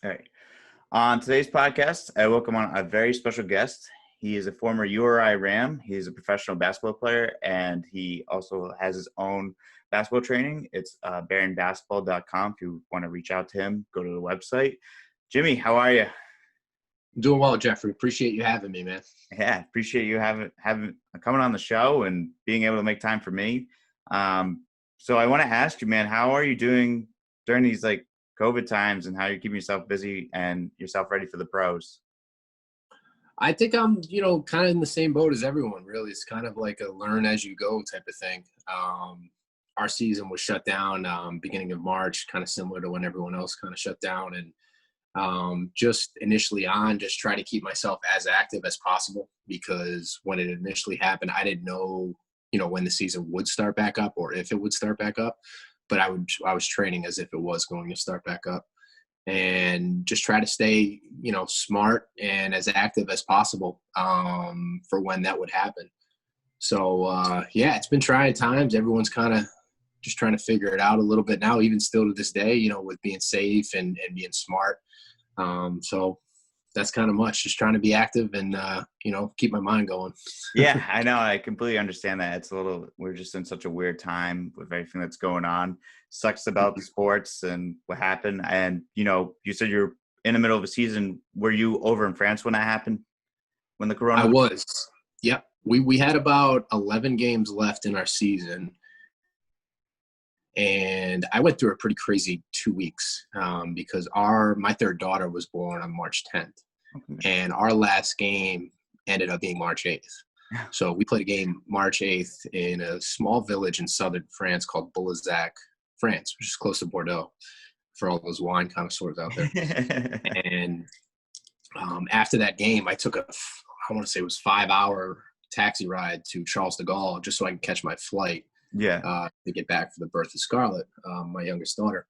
All right. On today's podcast, I welcome on a very special guest. He is a former URI Ram. He's a professional basketball player, and he also has his own basketball training. It's baronbasketball.com. If you want to reach out to him, go to the website. Jimmy, how are you? I'm doing well, Jeffrey. Appreciate you having me, man. Yeah, appreciate you having coming on the show and being able to make time for me. So I want to ask you, man, how are you doing during these COVID times, and how you're keeping yourself busy and yourself ready for the pros? I think I'm, kind of in the same boat as everyone, really. It's kind of like a learn as you go type of thing. Our season was shut down beginning of March, kind of similar to when everyone else kind of shut down. And just initially just try to keep myself as active as possible, because when it initially happened, I didn't know, when the season would start back up or if it would start back up. But I was training as if it was going to start back up, and just try to stay, smart and as active as possible for when that would happen. So, it's been trying times. Everyone's kind of just trying to figure it out a little bit now, even still to this day, with being safe and being smart. So that's kind of much, just trying to be active and, keep my mind going. Yeah, I know. I completely understand that. We're just in such a weird time with everything that's going on. Sucks about the sports and what happened. And, you said you're in the middle of a season. Were you over in France when that happened? When the corona? I was. Yep. We had about 11 games left in our season. And I went through a pretty crazy 2 weeks because my third daughter was born on March 10th. Okay. And our last game ended up being March 8th. So we played a game March 8th in a small village in southern France called Boulazac, France, which is close to Bordeaux, for all those wine connoisseurs out there. And after that game, I took I want to say it was 5-hour taxi ride to Charles de Gaulle just so I could catch my flight. To get back for the birth of Scarlett, my youngest daughter.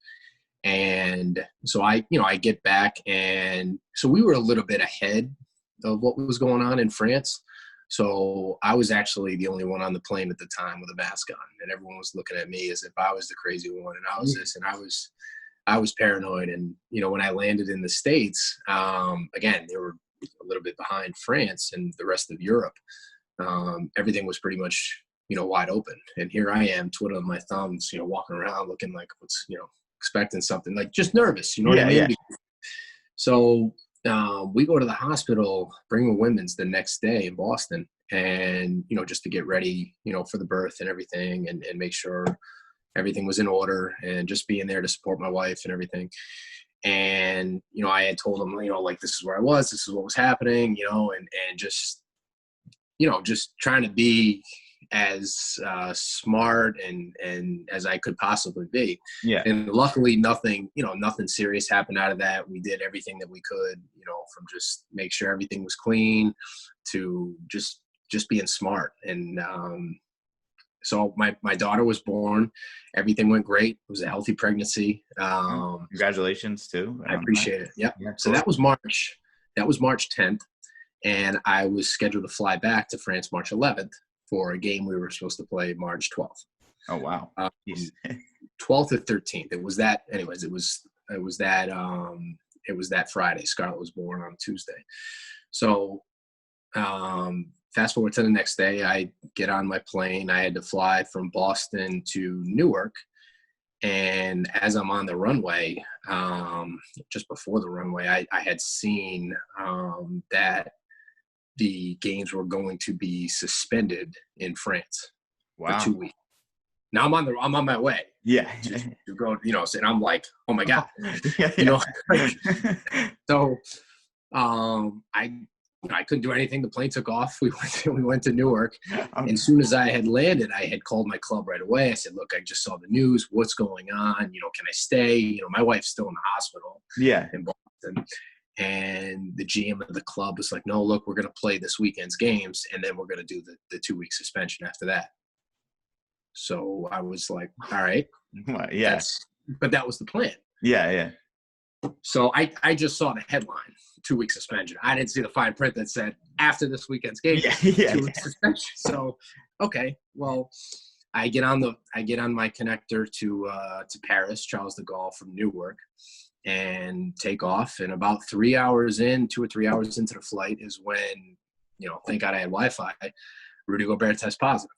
And so I get back, and so we were a little bit ahead of what was going on in France. So I was actually the only one on the plane at the time with a mask on, and everyone was looking at me as if I was the crazy one, and I was this, and I was paranoid. And, when I landed in the States, again, they were a little bit behind France and the rest of Europe. Everything was pretty much wide open. And here I am twiddling my thumbs, walking around looking like what's, expecting something, like just nervous, what I mean? Yeah. So we go to the hospital, Brigham Women's, the next day in Boston, and, just to get ready, for the birth and everything, and make sure everything was in order, and just being there to support my wife and everything. And, I had told them, this is where I was, this is what was happening, and just, just trying to be as smart and as I could possibly be. Yeah. And luckily nothing serious happened out of that. We did everything that we could, from just make sure everything was clean to just being smart. And so my daughter was born. Everything went great. It was a healthy pregnancy. Congratulations too. I appreciate it. Yep. Yeah, so that was March 10th. And I was scheduled to fly back to France March 11th. For a game we were supposed to play March 12th. Oh, wow. 12th or 13th. It was that, anyways, it was that Friday. Scarlett was born on Tuesday. So fast forward to the next day, I get on my plane. I had to fly from Boston to Newark. And as I'm on the runway, just before the runway, I had seen that the games were going to be suspended in France for 2 weeks. Now I'm on my way. Yeah. To go, and I'm like, oh my God. So I couldn't do anything. The plane took off. We went to Newark. And as soon as I had landed, I had called my club right away. I said, look, I just saw the news. What's going on? Can I stay? My wife's still in the hospital. Yeah. In Boston. And the GM of the club was like, no, look, we're going to play this weekend's games, and then we're going to do the 2-week suspension after that. So I was like, all right. Well, yeah. But that was the plan. Yeah, yeah. So I just saw the headline, 2-week suspension. I didn't see the fine print that said, after this weekend's game, 2-week suspension. So, okay, well, I get on my connector to Paris, Charles de Gaulle from Newark. and take off. And about 2 or 3 hours into the flight is when, thank God I had Wi-Fi, Rudy Gobert test positive.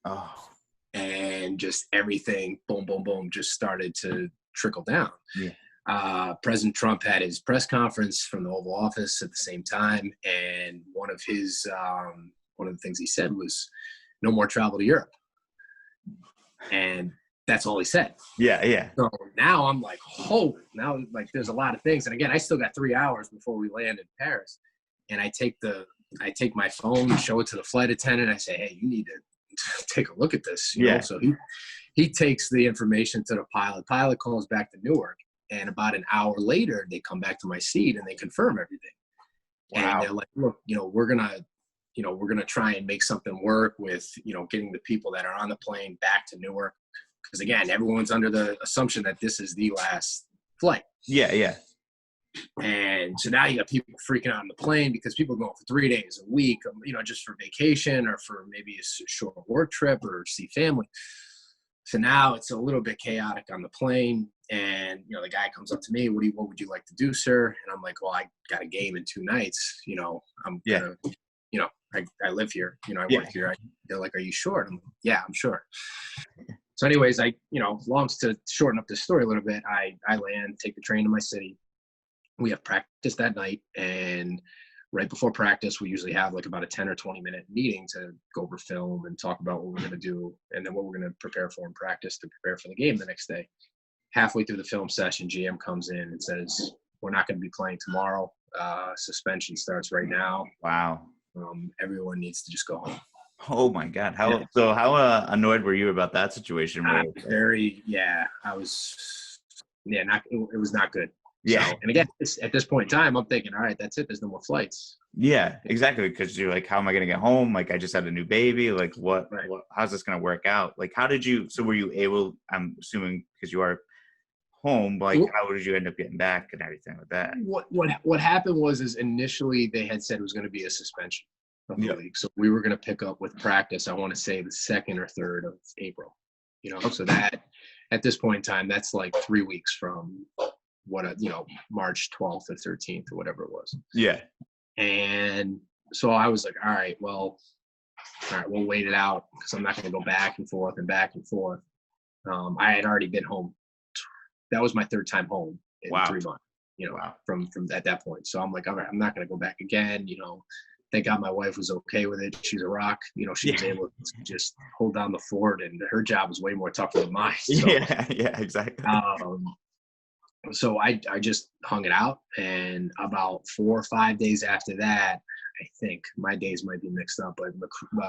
Oh. And just everything, boom, boom, boom, just started to trickle down. Yeah. President Trump had his press conference from the Oval Office at the same time. And one of the things he said was no more travel to Europe. And that's all he said. Yeah, yeah. So now I'm like, now like there's a lot of things. And again, I still got 3 hours before we land in Paris. And I take my phone, show it to the flight attendant. I say, hey, you need to take a look at this. You know? So he takes the information to the pilot. Pilot calls back to Newark. And about an hour later, they come back to my seat and they confirm everything. Wow. And they're like, look, we're gonna try and make something work with, getting the people that are on the plane back to Newark. Because again, everyone's under the assumption that this is the last flight. Yeah, yeah. And so now you got people freaking out on the plane because people are going for 3 days, a week, just for vacation or for maybe a short work trip or see family. So now it's a little bit chaotic on the plane. And, the guy comes up to me, what would you like to do, sir? And I'm like, well, I got a game in 2 nights. I'm gonna, I live here, I work here. They're like, are you sure? And I'm like, yeah, I'm sure. So anyways, long to shorten up this story a little bit, I land, take the train to my city. We have practice that night. And right before practice, we usually have like about a 10 or 20 minute meeting to go over film and talk about what we're going to do and then what we're going to prepare for in practice to prepare for the game the next day. Halfway through the film session, GM comes in and says, we're not going to be playing tomorrow. Suspension starts right now. Wow. Everyone needs to just go home. Oh my God. How annoyed were you about that situation? I was, it was not good. Yeah. So, and again, at this point in time, I'm thinking, all right, that's it. There's no more flights. Yeah, exactly. Because you're like, how am I going to get home? Like, I just had a new baby. Like, how's this going to work out? Like, were you able, I'm assuming because you are home, like, how did you end up getting back and everything like that? What happened was initially they had said it was going to be a suspension of the league. So we were going to pick up with practice, I want to say the 2nd or 3rd of April, so that at this point in time, that's like 3 weeks from March 12th or 13th or whatever it was. Yeah. And so I was like, all right, we'll wait it out because I'm not going to go back and forth and back and forth. I had already been home. That was my 3rd time home in 3 months, from at that point. So I'm like, all right, I'm not going to go back again. Thank God my wife was okay with it. She's a rock. She was able to just hold down the fort, and her job was way more tougher than mine. So, yeah, exactly. So I just hung it out, and about 4 or 5 days after that, I think my days might be mixed up, but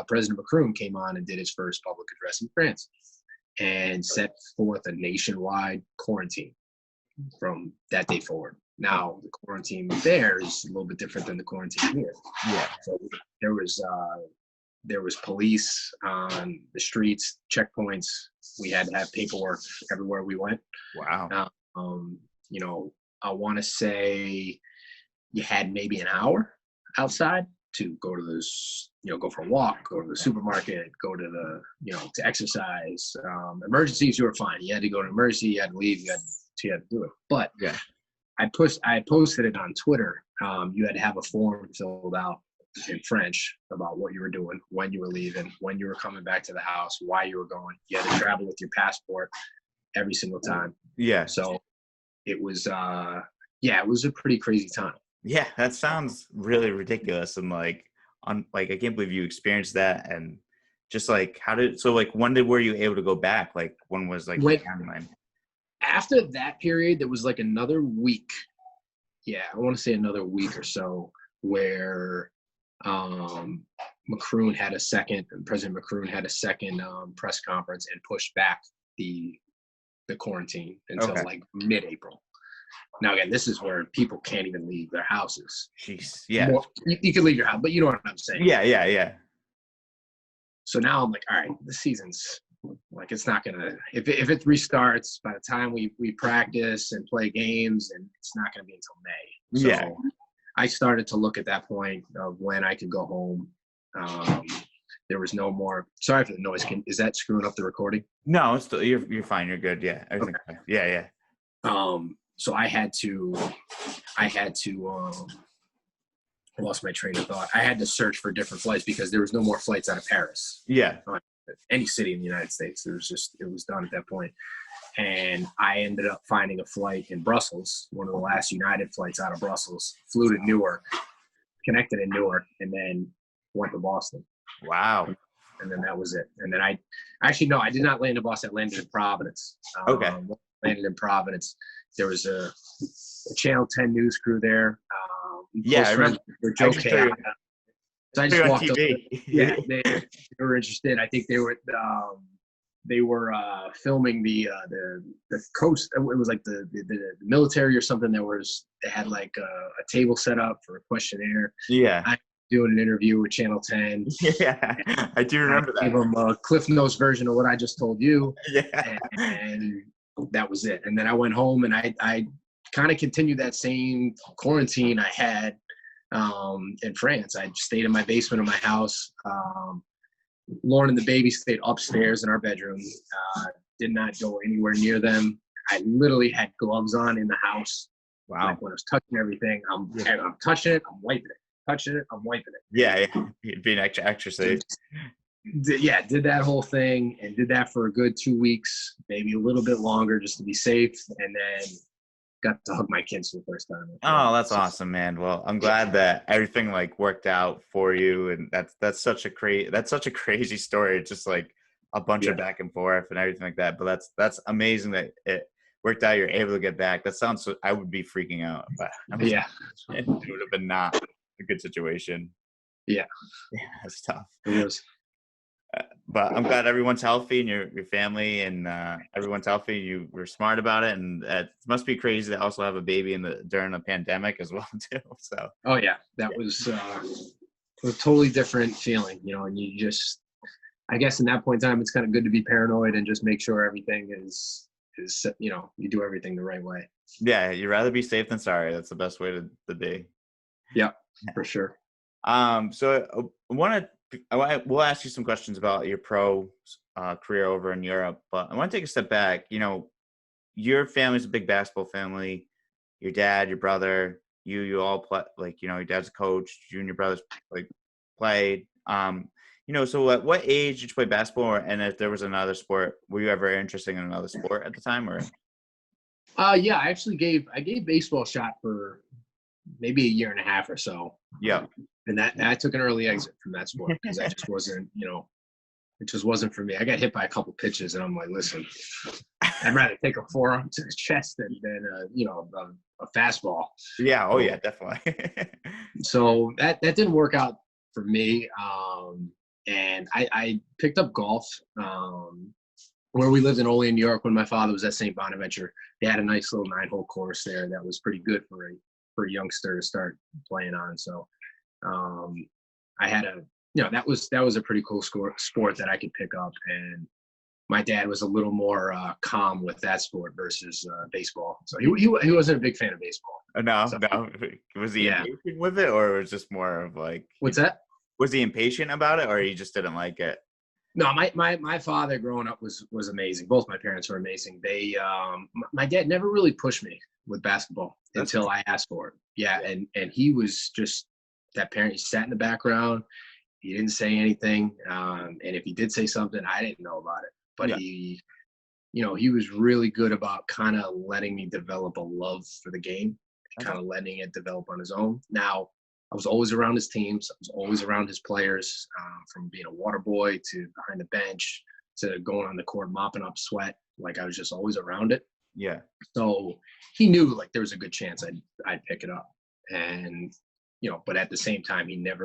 President Macron came on and did his first public address in France and set forth a nationwide quarantine from that day forward. Now, the quarantine there is a little bit different than the quarantine here. Yeah. So there was police on the streets, checkpoints. We had to have paperwork everywhere we went. Wow. I want to say you had maybe an hour outside to go to this, go for a walk, go to the supermarket, go to to exercise. Emergencies, you were fine. You had to go to emergency, you had to leave, you had to do it. But yeah, I posted it on Twitter. You had to have a form filled out in French about what you were doing, when you were leaving, when you were coming back to the house, why you were going. You had to travel with your passport every single time. Yeah. So it was, it was a pretty crazy time. Yeah, that sounds really ridiculous. And I can't believe you experienced that. And just when were you able to go back? Like, when was the timeline? After that period, there was another week. Yeah, I want to say another week or so where President Macron had a second press conference and pushed back the quarantine until mid-April. Now, again, this is where people can't even leave their houses. Jeez, yeah. You can leave your house, but you know what I'm saying. Yeah. So now I'm like, all right, the season's it's not gonna. If it restarts by the time we practice and play games, and it's not gonna be until May. So I started to look at that point of when I could go home. There was no more. Sorry for the noise. Is that screwing up the recording? No, it's still, you're fine. You're good. Yeah. Everything. Okay. Yeah. so I had to I lost my train of thought. I had to search for different flights because there was no more flights out of Paris. Yeah. Any city in the United States. It was done at that point. And I ended up finding a flight in Brussels, one of the last United flights out of Brussels, flew to Newark, connected in Newark, and then went to Boston. Wow. And then that was it. And then I did not land in Boston. I landed in Providence. Okay. Landed in Providence. There was a Channel 10 news crew there. Yeah, I remember. Joe K. So I just walked up. Yeah, they were interested. I think they were filming the coast. It was like the military or something. They had like a table set up for a questionnaire. Yeah. I doing an interview with Channel 10. Yeah, I do remember that. Gave them a Cliff Notes version of what I just told you. Yeah. And that was it. And then I went home and I kind of continued that same quarantine I had in France. I stayed in my basement of my house. Lauren and the baby stayed upstairs in our bedroom. Did not go anywhere near them. I literally had gloves on in the house. Wow. Like when I was touching everything, I'm touching it, I'm wiping it. Touching it, I'm wiping it. Yeah. Being extra safe. Did that whole thing and did that for a good 2 weeks, maybe a little bit longer just to be safe. And then got to hug my kids for the first time. Oh, that's awesome, man. Well, I'm glad that everything like worked out for you. And that's such a crazy story. It's just like a bunch of back and forth and everything like that. But that's amazing that it worked out. You're able to get back. That sounds I would be freaking out. But it would have been not a good situation. Yeah, that's tough. It was. But I'm glad everyone's healthy and your family and everyone's healthy. You were smart about it, and it must be crazy to also have a baby during a pandemic as well too. So. Oh yeah, that was a totally different feeling, and you just, I guess in that point in time, it's kind of good to be paranoid and just make sure everything is you do everything the right way. Yeah, you'd rather be safe than sorry. That's the best way to be. Yeah, for sure. So we'll ask you some questions about your pro career over in Europe, but I want to take a step back. Your family's a big basketball family. Your dad, your brother, you all play. Like, your dad's a coach. You and your brothers played. So at what age did you play basketball? And if there was another sport, were you ever interested in another sport at the time? Or? Yeah, I actually gave baseball a shot for maybe a year and a half or so. Yeah. And that I took an early exit from that sport because that just wasn't, it just wasn't for me. I got hit by a couple pitches and I'm like, listen, I'd rather take a forearm to the chest than a fastball. Yeah. Oh yeah, definitely. So that didn't work out for me. And I picked up golf where we lived in Olean, New York when my father was at St. Bonaventure. They had a nice little 9-hole course there that was pretty good for a youngster to start playing on. So I had that was a pretty cool sport that I could pick up. And my dad was a little more calm with that sport versus baseball. So he wasn't a big fan of baseball. No. Was he impatient with it, or was it just more of like? What's that? Was he impatient about it, or he just didn't like it? No, my father growing up was amazing. Both my parents were amazing. They my dad never really pushed me with basketball until I asked for it. Yeah, and he was just that parent. He sat in the background. He didn't say anything, and if he did say something, I didn't know about it. But he was really good about kind of letting me develop a love for the game, kind of letting it develop on his own. Now, I was always around his teams. I was always around his players, from being a water boy to behind the bench to going on the court mopping up sweat. Like, I was just always around it. Yeah. So he knew like there was a good chance I'd pick it up. And, but at the same time, it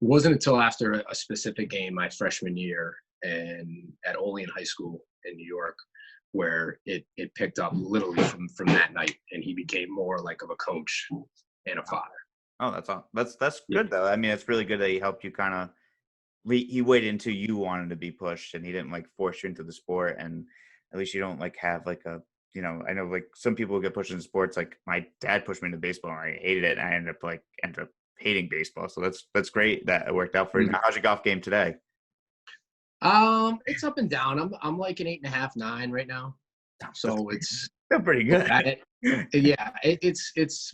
wasn't until after a specific game my freshman year and at Olean High School in New York where it picked up literally from that night, and he became more like of a coach and a father. Oh, that's good though. I mean, it's really good that he helped you kind of. He waited until you wanted to be pushed, and he didn't like force you into the sport. And at least you don't like have like a, I know like some people get pushed into sports. Like my dad pushed me into baseball, and I hated it, and I ended up hating baseball. So that's great that it worked out for you. How's your golf game today? It's up and down. I'm like an 8.5, 9 right now. So it's Still pretty good.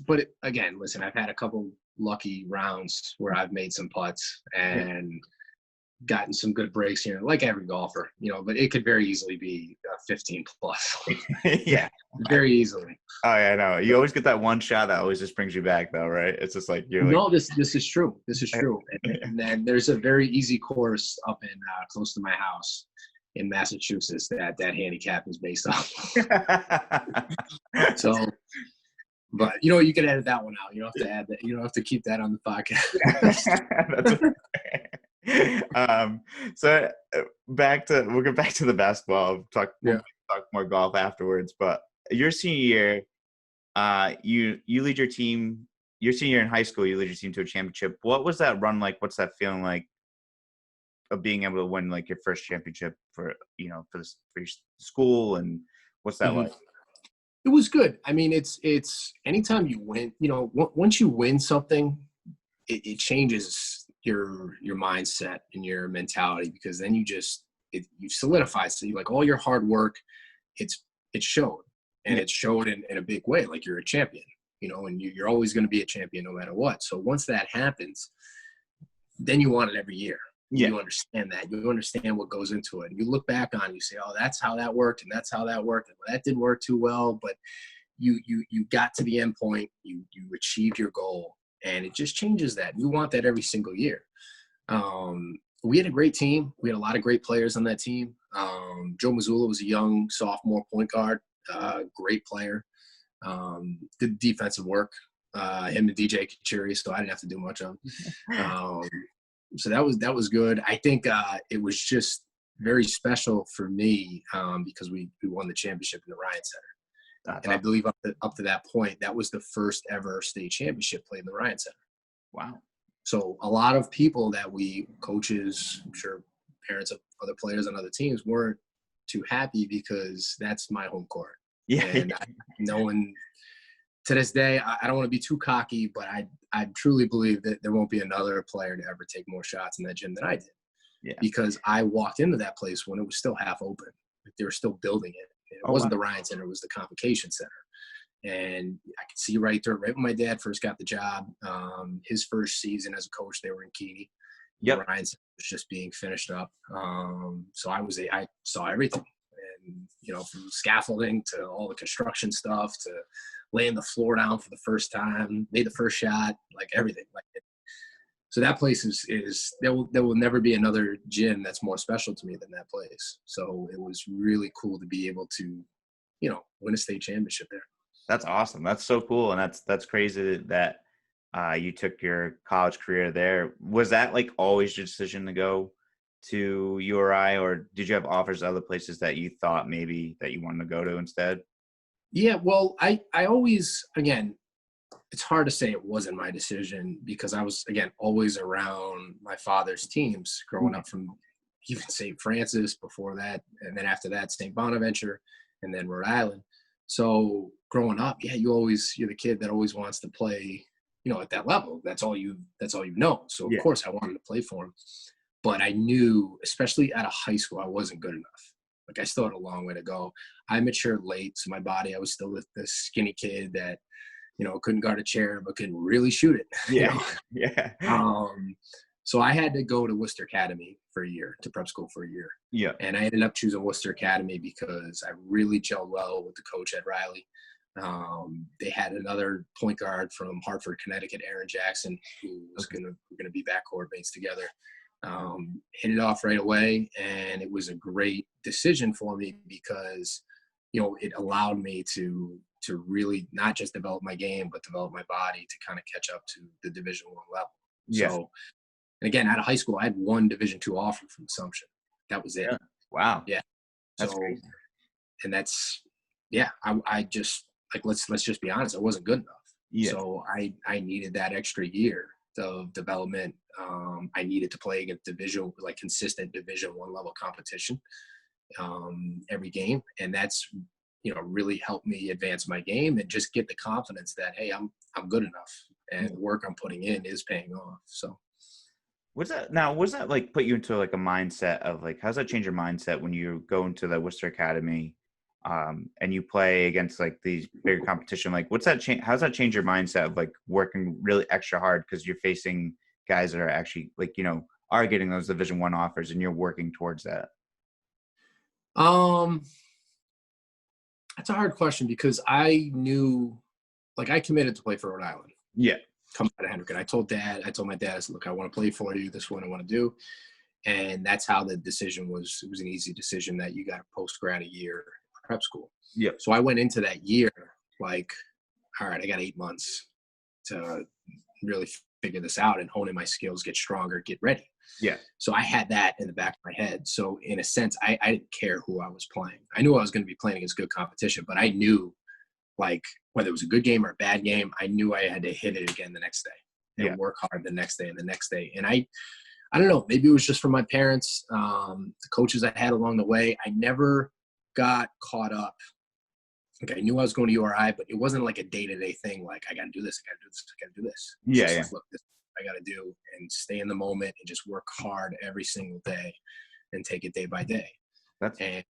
But again, listen, I've had a couple lucky rounds where I've made some putts Yeah. and gotten some good breaks here, like every golfer, but it could very easily be 15 plus. Yeah. Very easily. Oh yeah, I know. You always get that one shot that always just brings you back, though, right? It's just like you're like. No, this is true. This is true. And then there's a very easy course up in close to my house in Massachusetts that handicap is based off. So, but you can edit that one out. You don't have to add that. You don't have to keep that on the podcast. So we'll get back to the basketball. We'll talk more golf afterwards. But your senior year, you lead your team. Your senior year in high school, you lead your team to a championship. What was that run like? What's that feeling like of being able to win like your first championship for your school, and what's that like? It was good. I mean, it's anytime you win, once you win something, it changes your mindset and your mentality, because then you solidify. So you, like, all your hard work, it showed, and it showed in a big way. Like, you're a champion, and you're always going to be a champion no matter what. So once that happens, then you want it every year. Yeah. You understand that. You understand what goes into it. And you look back on it, you say, oh, that's how that worked, and that's how that worked. And that didn't work too well, but you got to the end point. You achieved your goal, and it just changes that. You want that every single year. We had a great team. We had a lot of great players on that team. Joe Mazzulla was a young sophomore point guard, great player. Did defensive work. Him and DJ Kachuri, so I didn't have to do much of them. So that was good. I think it was just very special for me because we won the championship in the Ryan Center. And I believe up to that point, that was the first ever state championship played in the Ryan Center. Wow. So a lot of people coaches, I'm sure parents of other players on other teams, weren't too happy, because that's my home court. Yeah. And no one, to this day, I don't want to be too cocky, but I truly believe that there won't be another player to ever take more shots in that gym than I did. Yeah. Because I walked into that place when it was still half open. They were still building it. It wasn't the Ryan Center, it was the Convocation Center. And I could see right there, right when my dad first got the job, his first season as a coach, they were in Keene. Yep. The Ryan Center was just being finished up. So I saw everything. And, from scaffolding to all the construction stuff to laying the floor down for the first time, made the first shot, like everything. So that place is there will never be another gym that's more special to me than that place. So it was really cool to be able to, win a state championship there. That's awesome. That's so cool. And that's crazy that you took your college career there. Was that like always your decision to go to URI, or did you have offers other places that you thought maybe that you wanted to go to instead? Yeah, well, I always, again, it's hard to say it wasn't my decision, because I was, again, always around my father's teams growing up, from even St. Francis before that. And then after that, St. Bonaventure, and then Rhode Island. So growing up, yeah, you're the kid that always wants to play, at that level. That's all you know. So of course I wanted to play for him, but I knew, especially out of high school, I wasn't good enough. Like, I still had a long way to go. I matured late, so my body, I was still this skinny kid that, couldn't guard a chair, but could really shoot it. Yeah. Yeah. So I had to go to Worcester Academy for a year, to prep school for a year. Yeah. And I ended up choosing Worcester Academy because I really gelled well with the coach, Ed Riley. They had another point guard from Hartford, Connecticut, Aaron Jackson, who was going to be backcourt mates together. Hit it off right away, and it was a great decision for me because, it allowed me to really not just develop my game, but develop my body to kind of catch up to the Division I level. Yeah. So, and again, out of high school, I had one Division II offer from Assumption. That was it. Yeah. Wow. Yeah. That's crazy. And that's, I just, like, let's just be honest, I wasn't good enough. Yeah. So I needed that extra year of development. I needed to play against consistent Division I level competition every game. And that's, really helped me advance my game and just get the confidence that, hey, I'm good enough, and the work I'm putting in is paying off. So was that like put you into like a mindset of like, how does that change your mindset when you go into the Worcester Academy and you play against like these bigger competition, like what's that change? How's that change your mindset of like working really extra hard because you're facing guys that are actually like, are getting those Division I offers and you're working towards that? Um, that's a hard question because I knew, like, I committed to play for Rhode Island. Yeah. Come out of Hendricken. I told my dad, I said, look, I want to play for you. This is what I want to do. And that's how the decision was. It was an easy decision that you got to post-grad a year prep school. Yeah. So I went into that year like, all right, I got 8 months to really figure this out and hone in my skills, get stronger, get ready. Yeah. So I had that in the back of my head. So in a sense, I didn't care who I was playing. I knew I was going to be playing against good competition, but I knew, like, whether it was a good game or a bad game, I knew I had to hit it again the next day and work hard the next day and the next day. And I don't know, maybe it was just from my parents, the coaches I had along the way. I never got caught up. Like, I knew I was going to URI, but it wasn't like a day-to-day thing. Like, I got to do this, I got to do this, I got to do this. Yeah. Like, look, this is what I got to do, and stay in the moment and just work hard every single day and take it day by day. And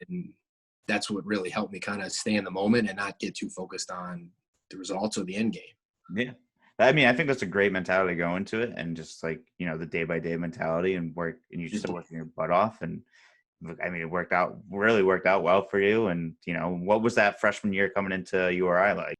that's what really helped me kind of stay in the moment and not get too focused on the results or the end game. Yeah. I mean, I think that's a great mentality to go into it, and just like, the day by day mentality and work, and you just working your butt off. And I mean, it really worked out well for you. And, what was that freshman year coming into URI like?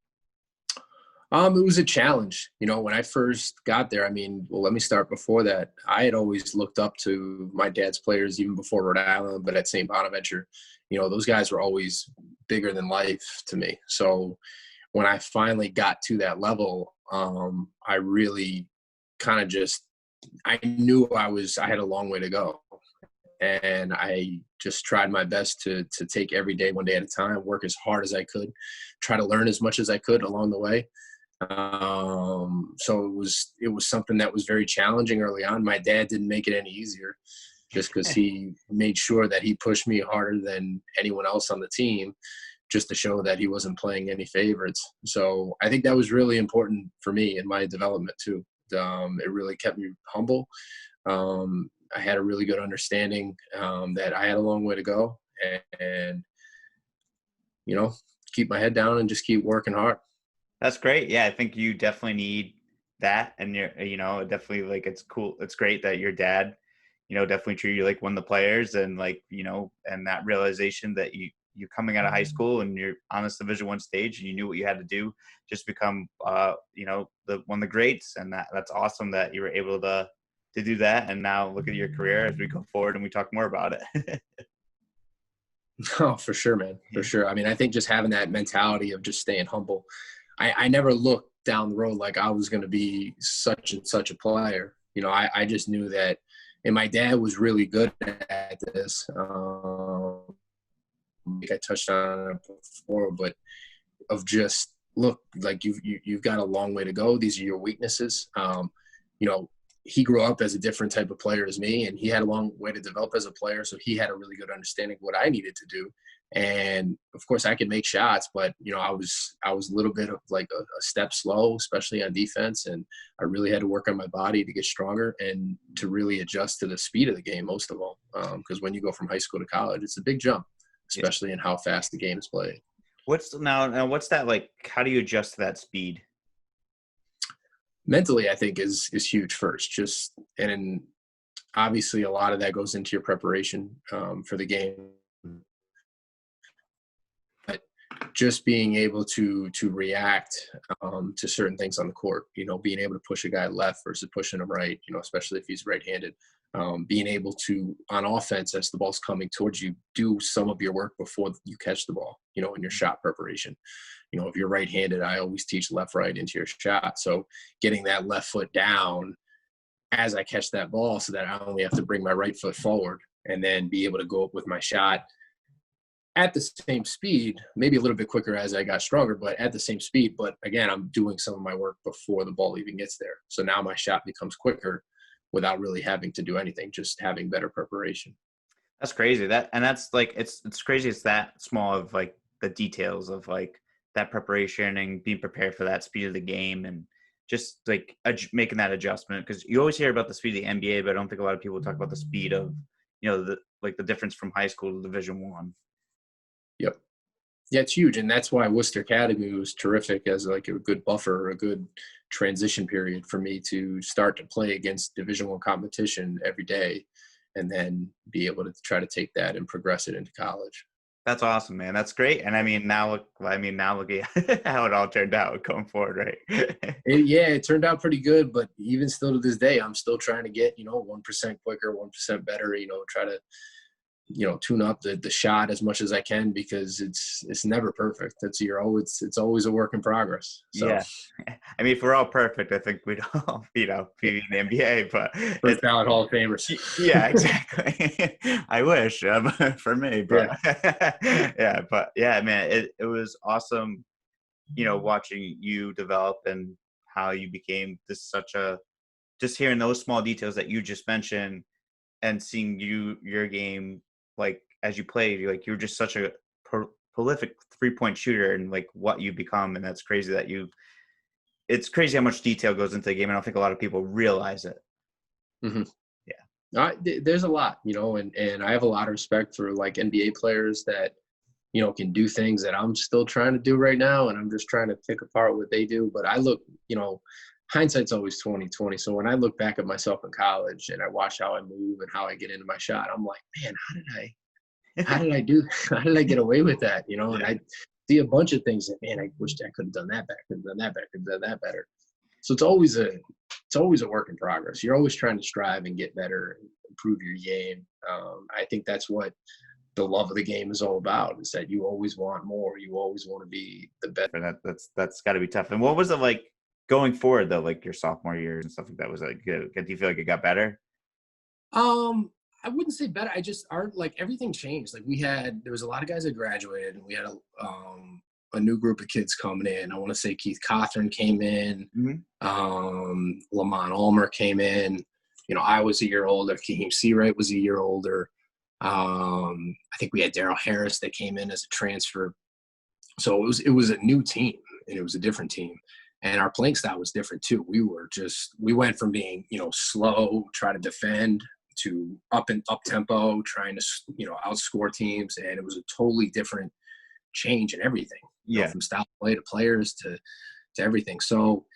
It was a challenge. When I first got there, I mean, well, let me start before that. I had always looked up to my dad's players even before Rhode Island, but at St. Bonaventure, those guys were always bigger than life to me. So when I finally got to that level, I really kind of I knew I had a long way to go. And I just tried my best to take every day, one day at a time, work as hard as I could, try to learn as much as I could along the way. So it was something that was very challenging early on. My dad didn't make it any easier, just because he made sure that he pushed me harder than anyone else on the team, just to show that he wasn't playing any favorites. So I think that was really important for me in my development too. It really kept me humble. I had a really good understanding that I had a long way to go, and keep my head down and just keep working hard. That's great. Yeah, I think you definitely need that, and you're, definitely, like, it's cool. It's great that your dad, definitely treated you like one of the players, and like, and that realization that you're coming out of high school and you're on this Division I stage, and you knew what you had to do just become, the one of the greats, and that's awesome that you were able to do that. And now look at your career as we go forward and we talk more about it. Oh, for sure, man. For sure. I mean, I think just having that mentality of just staying humble. I never looked down the road like I was going to be such and such a player. I just knew that, and my dad was really good at this. I touched on it before, but of just, look, like you've got a long way to go. These are your weaknesses. He grew up as a different type of player as me, and he had a long way to develop as a player. So he had a really good understanding of what I needed to do. And of course I could make shots, but I was a little bit of like a step slow, especially on defense. And I really had to work on my body to get stronger and to really adjust to the speed of the game, most of all. Because when you go from high school to college, it's a big jump, especially in how fast the game is played. What's that like? How do you adjust to that speed? Mentally, I think is huge first. And obviously a lot of that goes into your preparation for the game. But just being able to react to certain things on the court, being able to push a guy left versus pushing him right, especially if he's right-handed, being able to, on offense, as the ball's coming towards you, do some of your work before you catch the ball, in your shot preparation. If you're right-handed, I always teach left-right into your shot. So getting that left foot down as I catch that ball so that I only have to bring my right foot forward and then be able to go up with my shot at the same speed, maybe a little bit quicker as I got stronger, but at the same speed. But again, I'm doing some of my work before the ball even gets there. So now my shot becomes quicker without really having to do anything, just having better preparation. That's crazy. That's like, it's crazy. It's that small of like the details of like that preparation and being prepared for that speed of the game, and just like making that adjustment. Because you always hear about the speed of the NBA, but I don't think a lot of people talk about the speed of, the difference from high school to Division I. Yep. Yeah, it's huge, and that's why Worcester Academy was terrific as like a good buffer, a good transition period for me to start to play against Division I competition every day, and then be able to try to take that and progress it into college. That's awesome, man. That's great. And I mean, now look at how it all turned out going forward, right? Yeah, it turned out pretty good, but even still to this day, I'm still trying to get 1% quicker, 1% better. Try to tune up the shot as much as I can, because it's never perfect. It's always a work in progress. So Yeah. I mean, if we're all perfect, I think we'd all, be in the NBA, but first ballot Hall of Famers. yeah, exactly. I wish for me, but Yeah. yeah, but yeah, man, it was awesome, watching you develop and how you became just hearing those small details that you just mentioned and seeing your game, like as you played, you're just such a prolific 3-point shooter and like what you become. And that's crazy it's crazy how much detail goes into the game. I don't think a lot of people realize it. Mm-hmm. Yeah. There's a lot, and I have a lot of respect for like NBA players that, can do things that I'm still trying to do right now. And I'm just trying to pick apart what they do. But I look, hindsight's always 20/20. So when I look back at myself in college and I watch how I move and how I get into my shot, I'm like, man, how did I do? How did I get away with that? And I see a bunch of things that, man, I wish I could have done that better, could have done that better, could have done that better. So it's always a work in progress. You're always trying to strive and get better, and improve your game. I think that's what the love of the game is all about, is that you always want more. You always want to be the best. And that's got to be tough. And what was it like going forward though, like your sophomore year and stuff like that? Was it like good? Do you feel like it got better? I wouldn't say better. Like everything changed. Like there was a lot of guys that graduated, and we had a new group of kids coming in. I want to say Keith Cothran came in, Lamont Ulmer came in. I was a year older. Kaheem Seawright was a year older. I think we had Daryl Harris that came in as a transfer. So it was a new team, and it was a different team. And our playing style was different too. We went from being, slow, try to defend, to up tempo, trying to, outscore teams. And it was a totally different change in everything, from style of play to players to everything. So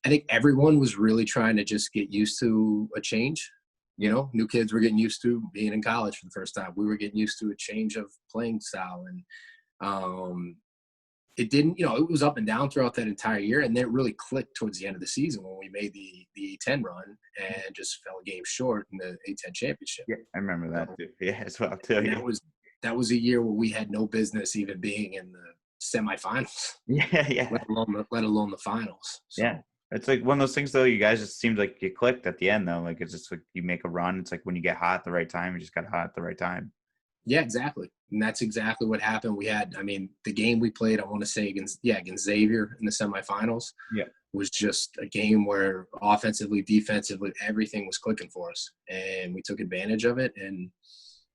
I think everyone was really trying to just get used to a change. New kids were getting used to being in college for the first time. We were getting used to a change of playing style. And it didn't, it was up and down throughout that entire year. And then it really clicked towards the end of the season when we made the A10 run and just fell a game short in the A10 championship. Yeah, I remember that too. Yeah, as well too. And that was a year where we had no business even being in the semifinals. Yeah. Let alone the finals. So. Yeah. It's like one of those things though, you guys just seemed like you clicked at the end though. Like it's just like you make a run. It's like when you get hot at the right time, you just got hot at the right time. Yeah, exactly. And that's exactly what happened. The game we played, I want to say against Xavier in the semifinals. Yeah. Was just a game where offensively, defensively, everything was clicking for us. And we took advantage of it. And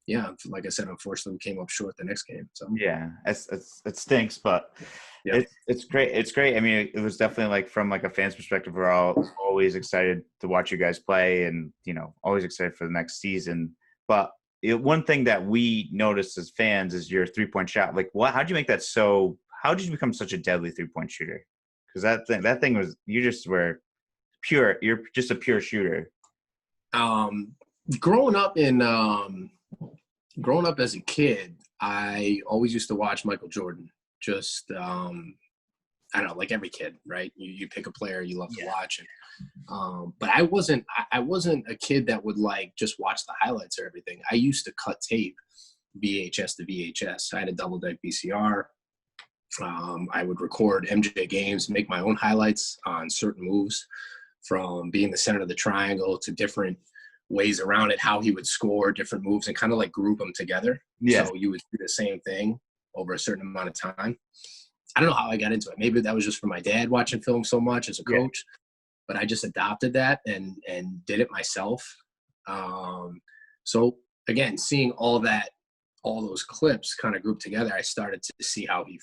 yeah, like I said, unfortunately we came up short the next game. So yeah, it stinks, but yeah. it's great. It's great. I mean, it was definitely like from like a fan's perspective, we're all always excited to watch you guys play and, always excited for the next season. But one thing that we noticed as fans is your 3-point shot. Like how'd you make that how did you become such a deadly 3-point shooter? Because that thing was, you just were pure. You're just a pure shooter. Growing up as a kid, I always used to watch Michael Jordan. Just I don't know, like every kid, right? You pick a player you love to watch, and but I wasn't a kid that would like just watch the highlights or everything. I used to cut tape, VHS to VHS. I had a double deck VCR. I would record MJ games, make my own highlights on certain moves, from being the center of the triangle to different ways around it, how he would score different moves, and kind of like group them together. Yeah. So you would do the same thing over a certain amount of time. I don't know how I got into it. Maybe that was just from my dad watching film so much as a coach, but I just adopted that and did it myself. So again, seeing all those clips kind of grouped together, I started to see how he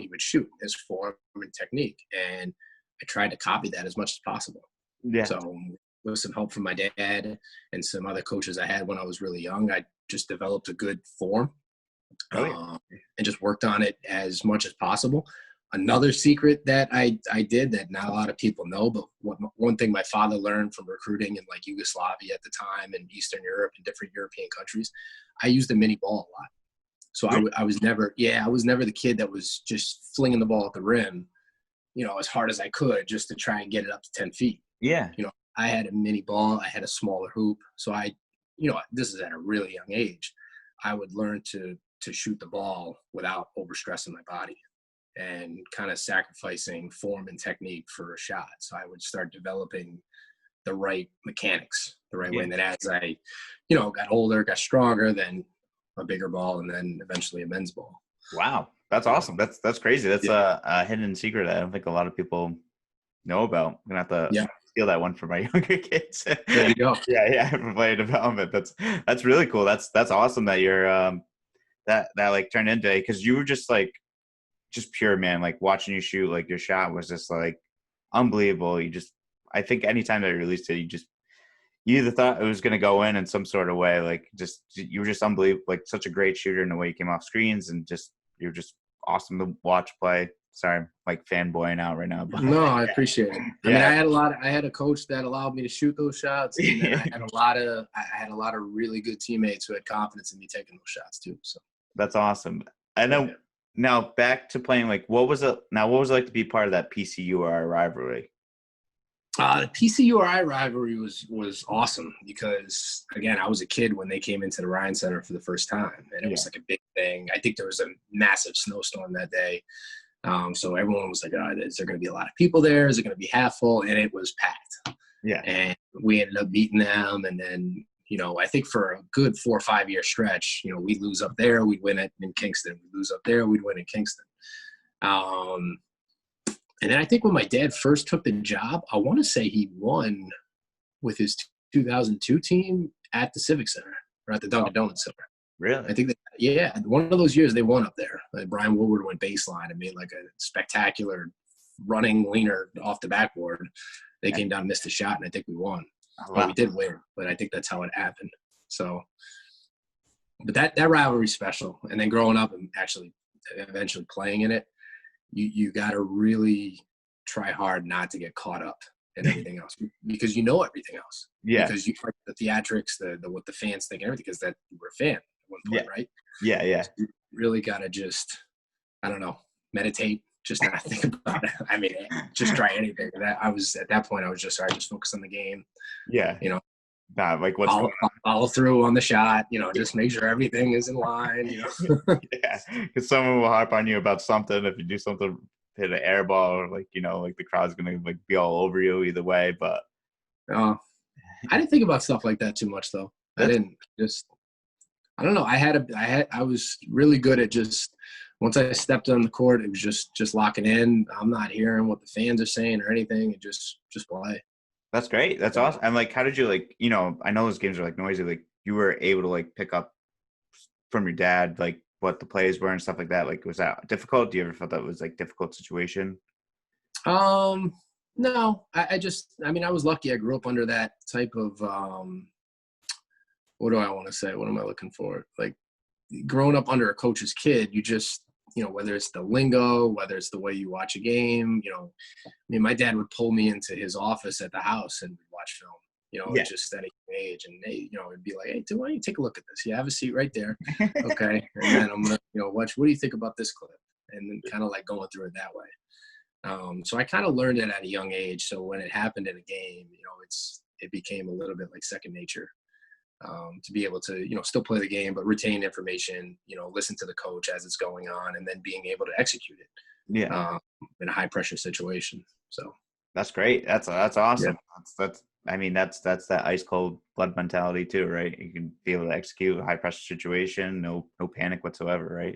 would shoot, his form and technique, and I tried to copy that as much as possible. Yeah. So with some help from my dad and some other coaches I had when I was really young, I just developed a good form Brilliant. and just worked on it as much as possible. Another secret that I did that not a lot of people know, but one thing my father learned from recruiting in like Yugoslavia at the time and Eastern Europe and different European countries, I used a mini ball a lot. So I was never the kid that was just flinging the ball at the rim, as hard as I could just to try and get it up to 10 feet. Yeah. I had a mini ball, I had a smaller hoop. So this is at a really young age. I would learn to shoot the ball without overstressing my body and kind of sacrificing form and technique for a shot. So I would start developing the right mechanics, the right way. And then as I, got older, got stronger, then a bigger ball, and then eventually a men's ball. Wow. That's awesome. That's crazy. That's a hidden secret that I don't think a lot of people know about. I'm going to have to steal that one for my younger kids. There you go. For player development. That's really cool. That's awesome that you're that like turned into, because you were just pure, man. Like watching you shoot, like your shot was just like unbelievable. I think anytime that you released it, you either thought it was going to go in some sort of way. Like you were just unbelievable, like such a great shooter in the way you came off screens, and you're just awesome to watch play. Sorry, I'm like fanboying out right now. But no, I appreciate it. I mean, I had a coach that allowed me to shoot those shots, and then I had a lot of really good teammates who had confidence in me taking those shots too. So that's awesome. I know. Now back to playing. Like, what was it like to be part of that PCURI rivalry? The PCURI rivalry was awesome because, again, I was a kid when they came into the Ryan Center for the first time, and it was like a big thing. I think there was a massive snowstorm that day. So everyone was like, is there going to be a lot of people there? Is it going to be half full? And it was packed. Yeah. And we ended up beating them. And then, I think for a good 4 or 5 year stretch, we'd lose up there, we'd win it in Kingston. We'd lose up there, we'd win in Kingston. And then I think when my dad first took the job, I want to say he won with his 2002 team at the Civic Center or at the Dunkin' Donuts Center. Really? I think one of those years they won up there. Brian Woodward went baseline and made like a spectacular running leaner off the backboard. They came down and missed a shot, and I think we won. Well, we did win, but I think that's how it happened. So, but that rivalry's special. And then growing up and actually eventually playing in it, you got to really try hard not to get caught up in everything else because everything else. Yeah. Because you like the theatrics, the what the fans think and everything, because that you were a fan at one point, right? Yeah, yeah. So you really got to just, I don't know, meditate, just not think about it. I mean, just try anything. At that point, I was just, just focus on the game. Yeah. Like what's follow through on the shot, just make sure everything is in line, Yeah, because someone will harp on you about something if you do something, hit an air ball, or like the crowd's gonna be all over you either way. But I didn't think about stuff like that too much though. I don't know. I was really good at just once I stepped on the court, it was just locking in. I'm not hearing what the fans are saying or anything, and just play. That's great. That's awesome. I'm like, how did you I know those games are noisy. Like you were able to pick up from your dad, what the plays were and stuff like that. Was that difficult? Do you ever felt that was difficult situation? No, I was lucky. I grew up under that type of, what do I want to say? What am I looking for? Growing up under a coach's kid, you just, whether it's the lingo, whether it's the way you watch a game, my dad would pull me into his office at the house and we'd watch film, just at a young age. And, it'd be like, hey, why don't you take a look at this? You have a seat right there. Okay. And then I'm going to, watch, what do you think about this clip? And then kind of going through it that way. So I kind of learned it at a young age. So when it happened in a game, it became a little bit like second nature. To be able to, still play the game, but retain information, listen to the coach as it's going on, and then being able to execute it. Yeah. In a high pressure situation. So that's great. That's awesome. Yeah. That's that ice cold blood mentality too, right? You can be able to execute a high pressure situation, no panic whatsoever, right?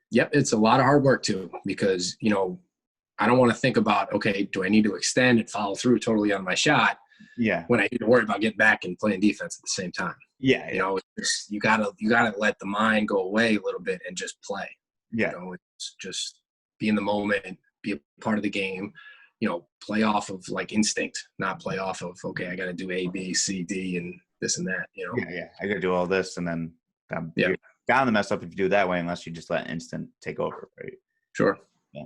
Yep. It's a lot of hard work too, because, I don't want to think about, okay, do I need to extend and follow through totally on my shot? Yeah. When I need to worry about getting back and playing defense at the same time. Yeah. You gotta let the mind go away a little bit and just play. Yeah. It's just be in the moment, be a part of the game, play off of instinct, not play off of, okay, I got to do A, B, C, D, and this and that, Yeah. I got to do all this. And then, got kind of messed up if you do it that way, unless you just let instant take over, right? Sure. Yeah.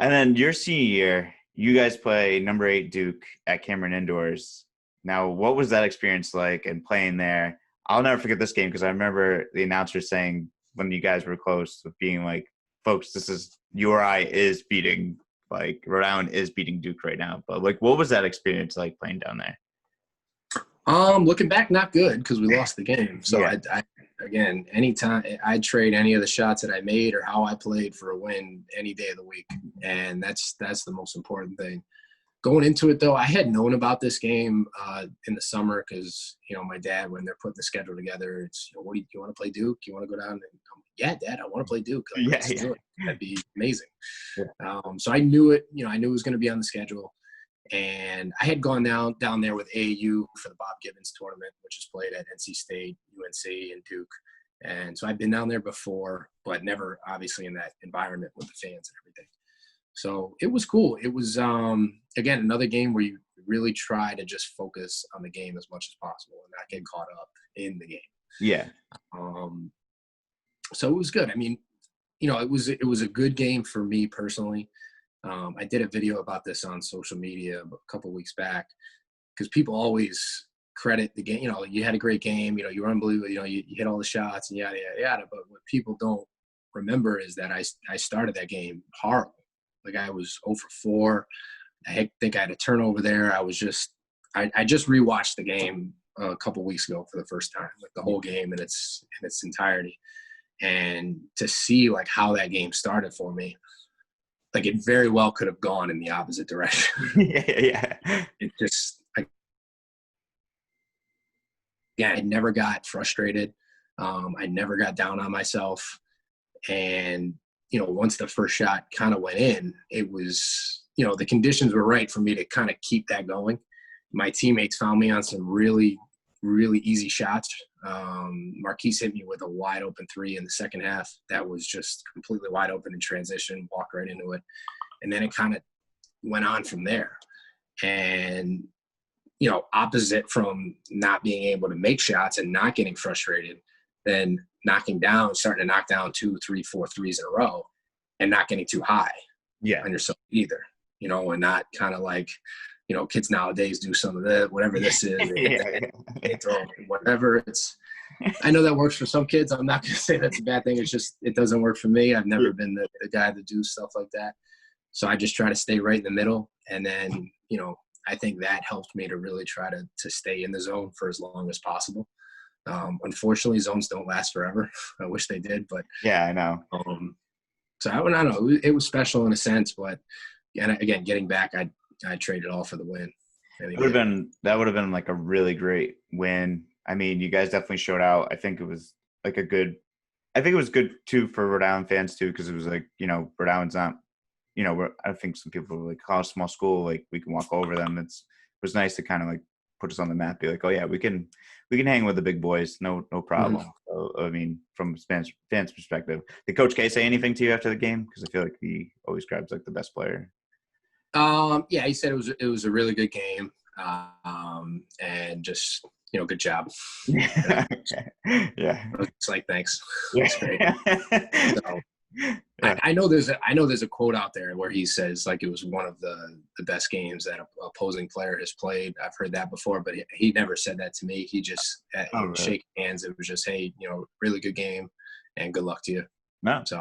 And then your senior year, you guys play number 8 Duke at Cameron Indoors. Now, what was that experience like and playing there? I'll never forget this game because I remember the announcer saying when you guys were close of being like, folks, this is URI is beating, like Rhode Island is beating Duke right now. But like, what was that experience like playing down there? Looking back, not good because we lost the game. So Yeah. I again, anytime I'd trade any of the shots that I made or how I played for a win any day of the week, and that's the most important thing. Going into it though, I had known about this game in the summer because my dad, when they're putting the schedule together, it's what do you want to play Duke? You want to go down? And yeah, Dad, I want to play Duke. Like, let's do it. That'd be amazing. Yeah. So I knew it. I knew it was going to be on the schedule. And I had gone down there with AAU for the Bob Gibbons tournament, which is played at NC State, UNC, and Duke. And so I've been down there before, but never obviously in that environment with the fans and everything. So it was cool. It was, again, another game where you really try to just focus on the game as much as possible and not get caught up in the game. Yeah. So it was good. I mean, it was a good game for me personally. I did a video about this on social media a couple weeks back because people always credit the game. You had a great game. You were unbelievable. You hit all the shots and yada, yada, yada. But what people don't remember is that I started that game horrible. Like I was 0 for 4. I think I had a turnover there. I just rewatched the game a couple weeks ago for the first time, like the whole game in its entirety. And to see like how that game started for me, like it very well could have gone in the opposite direction. Yeah. It just, I never got frustrated. I never got down on myself. And, once the first shot kind of went in, it was, the conditions were right for me to kind of keep that going. My teammates found me on some really, really easy shots. Marquise hit me with a wide open 3 in the second half. That was just completely wide open in transition, walked right into it. And then it kind of went on from there. And, opposite from not being able to make shots and not getting frustrated, then starting to knock down 2, 3, 4 threes in a row and not getting too high on yourself either, and not kind of like, kids nowadays do some of that, whatever this is, they throw whatever. I know that works for some kids. I'm not going to say that's a bad thing. It's just, it doesn't work for me. I've never been the guy to do stuff like that. So I just try to stay right in the middle. And then, I think that helped me to really try to stay in the zone for as long as possible. Unfortunately, zones don't last forever. I wish they did, but yeah, I know. So I don't know. It was special in a sense, but again, getting back, I traded all for the win. That would have been like a really great win. I mean, you guys definitely showed out. I think it was like it was good too for Rhode Island fans too, because it was like, Rhode Island's not, I think some people were like, oh, small school, like we can walk over them. It was nice to kind of like put us on the map, be like, oh yeah, we can hang with the big boys, no problem. Mm-hmm. So, I mean, from fans perspective, did Coach K say anything to you after the game? Because I feel like he always grabs like the best player. Yeah, he said it was a really good game, and just good job. Yeah. It's like thanks. Yeah. That's great. So, yeah. I know there's a quote out there where he says like it was one of the best games that an opposing player has played. I've heard that before, but he never said that to me. He just really? shake hands. It was just, hey, really good game and good luck to you. No. So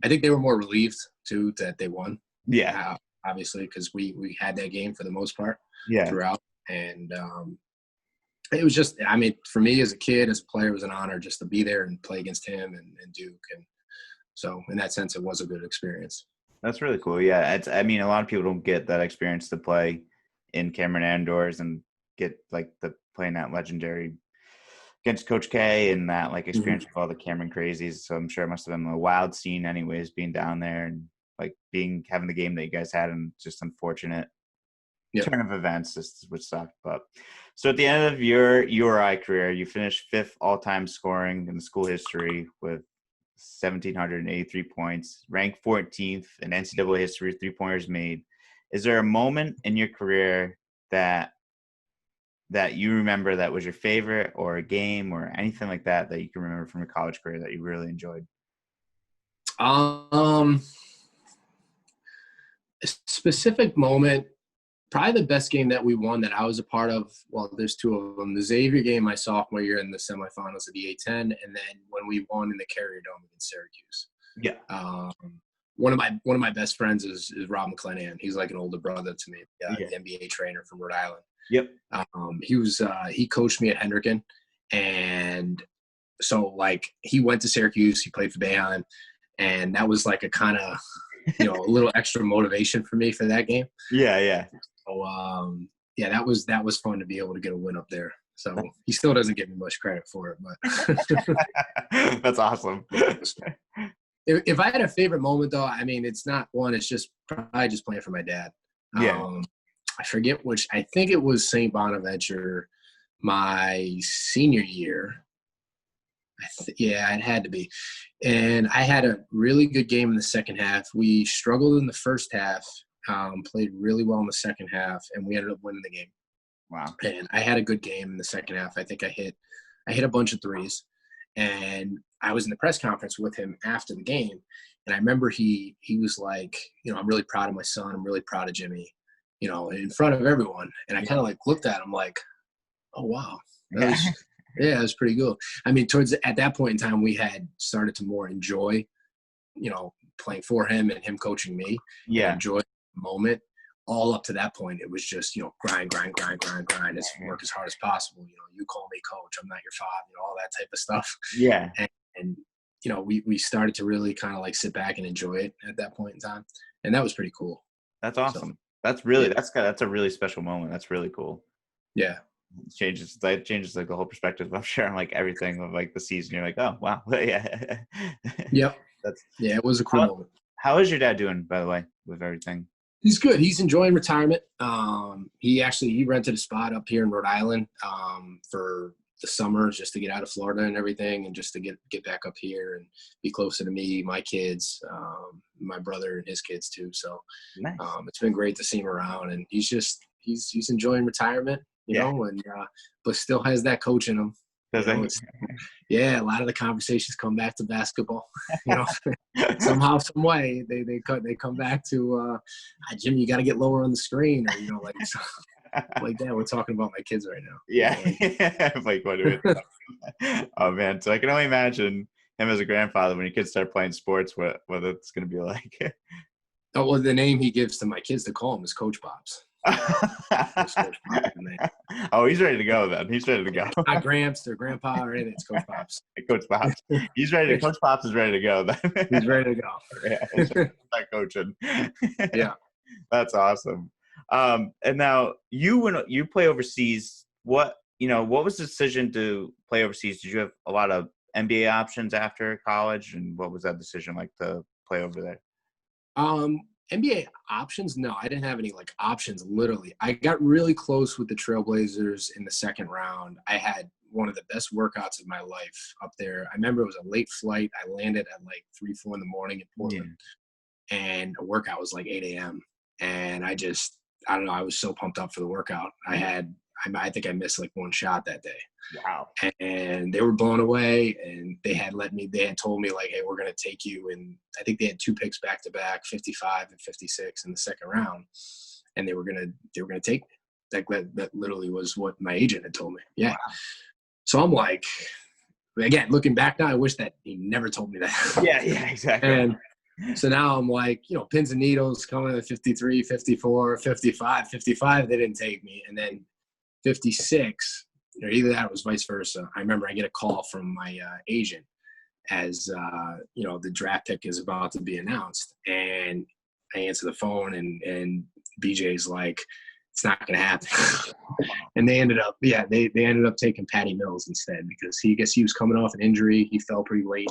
I think they were more relieved too that they won. Yeah. Obviously, because we had that game for the most part throughout. And it was just, I mean, for me as a kid, as a player, it was an honor just to be there and play against him and Duke. And so in that sense, it was a good experience. That's really cool. Yeah. I mean, a lot of people don't get that experience to play in Cameron Indoors and get like the playing that legendary against Coach K and that like experience with all the Cameron crazies. So I'm sure it must have been a wild scene anyways, being down there and like having the game that you guys had and just unfortunate turn of events, which sucked. But so at the end of your URI career, you finished 5th all-time scoring in the school history with 1,783 points, ranked 14th in NCAA history, 3-pointers made. Is there a moment in your career that that you remember that was your favorite, or a game or anything like that that you can remember from your college career that you really enjoyed? Um, a specific moment, probably the best game that we won that I was a part of. Well, there's two of them. The Xavier game my sophomore year in the semifinals of the A10, and then when we won in the Carrier Dome against Syracuse. Yeah. One of my best friends is Rob McClanahan. He's like an older brother to me, Yeah. the NBA trainer from Rhode Island. Yep. He coached me at Hendricken, and so like he went to Syracuse. He played for Bayheim, and that was like a kind of a little extra motivation for me for that game. Yeah. So yeah, that was fun to be able to get a win up there. So he still doesn't give me much credit for it, but that's awesome. If I had a favorite moment, though, I mean, it's not one. It's just probably just playing for my dad. Yeah. I forget which. I think it was St. Bonaventure my senior year. Yeah, it had to be. And I had a really good game in the second half. We struggled in the first half, played really well in the second half, and we ended up winning the game. Wow. And I had a good game in the second half. I think I hit a bunch of threes. And I was in the press conference with him after the game. And I remember he was like, I'm really proud of my son. I'm really proud of Jimmy, in front of everyone. And I kind of like looked at him like, oh, wow. That was pretty cool. I mean, at that point in time, we had started to more enjoy, playing for him and him coaching me. Yeah. Enjoy the moment. All up to that point, it was just, grind, as work as hard as possible. You call me coach, I'm not your father, all that type of stuff. Yeah. And we started to really kind of like sit back and enjoy it at that point in time. And that was pretty cool. That's awesome. So, that's a really special moment. That's really cool. Yeah. It changes like the whole perspective of sharing like everything of like the season. You're like, oh wow. Yeah. Yep. That's it was a cool moment. How is your dad doing, by the way, with everything? He's good. He's enjoying retirement. He rented a spot up here in Rhode Island for the summer just to get out of Florida and everything, and just to get back up here and be closer to me, my kids, my brother and his kids too. So nice. It's been great to see him around, and he's enjoying retirement, and but still has that coach in him. Yeah, a lot of the conversations come back to basketball. Somehow, some way, they come back to Jim. You got to get lower on the screen, or like that. We're talking about my kids right now. Yeah, like what do we? Oh man, so I can only imagine him as a grandfather when your kids start playing sports. What it's going to be like. Oh well, the name he gives to my kids to call him is Coach Pops. Oh, he's ready to go then. He's ready to go. Not Gramps or Grandpa or anything. It's Coach Pops. Coach Pops. He's ready. Coach Pops is ready to go then. He's ready to go. Yeah, start coaching. Yeah, that's awesome. And now when you play overseas, what was the decision to play overseas? Did you have a lot of NBA options after college, and what was that decision like to play over there? NBA options? No, I didn't have any like options. Literally, I got really close with the Trailblazers in the second round. I had one of the best workouts of my life up there. I remember it was a late flight. I landed at like 3-4 in the morning in Portland, and a workout was like 8 a.m. And I don't know. I was so pumped up for the workout. I think I missed like one shot that day. Wow. And they were blown away, and they had told me like, hey, we're going to take you. And I think they had 2 picks back to back, 55 and 56 in the second round. And they were going to take me. That literally was what my agent had told me. Yeah. Wow. So I'm like, again, looking back now, I wish that he never told me that. Yeah, exactly. And so now I'm like, pins and needles coming at 53, 54, 55, 55. They didn't take me. And then 56, or either that or it was vice versa. I remember I get a call from my agent as, the draft pick is about to be announced. And I answer the phone, and BJ's like, it's not going to happen. And they ended up, they ended up taking Patty Mills instead, because he was coming off an injury. He fell pretty late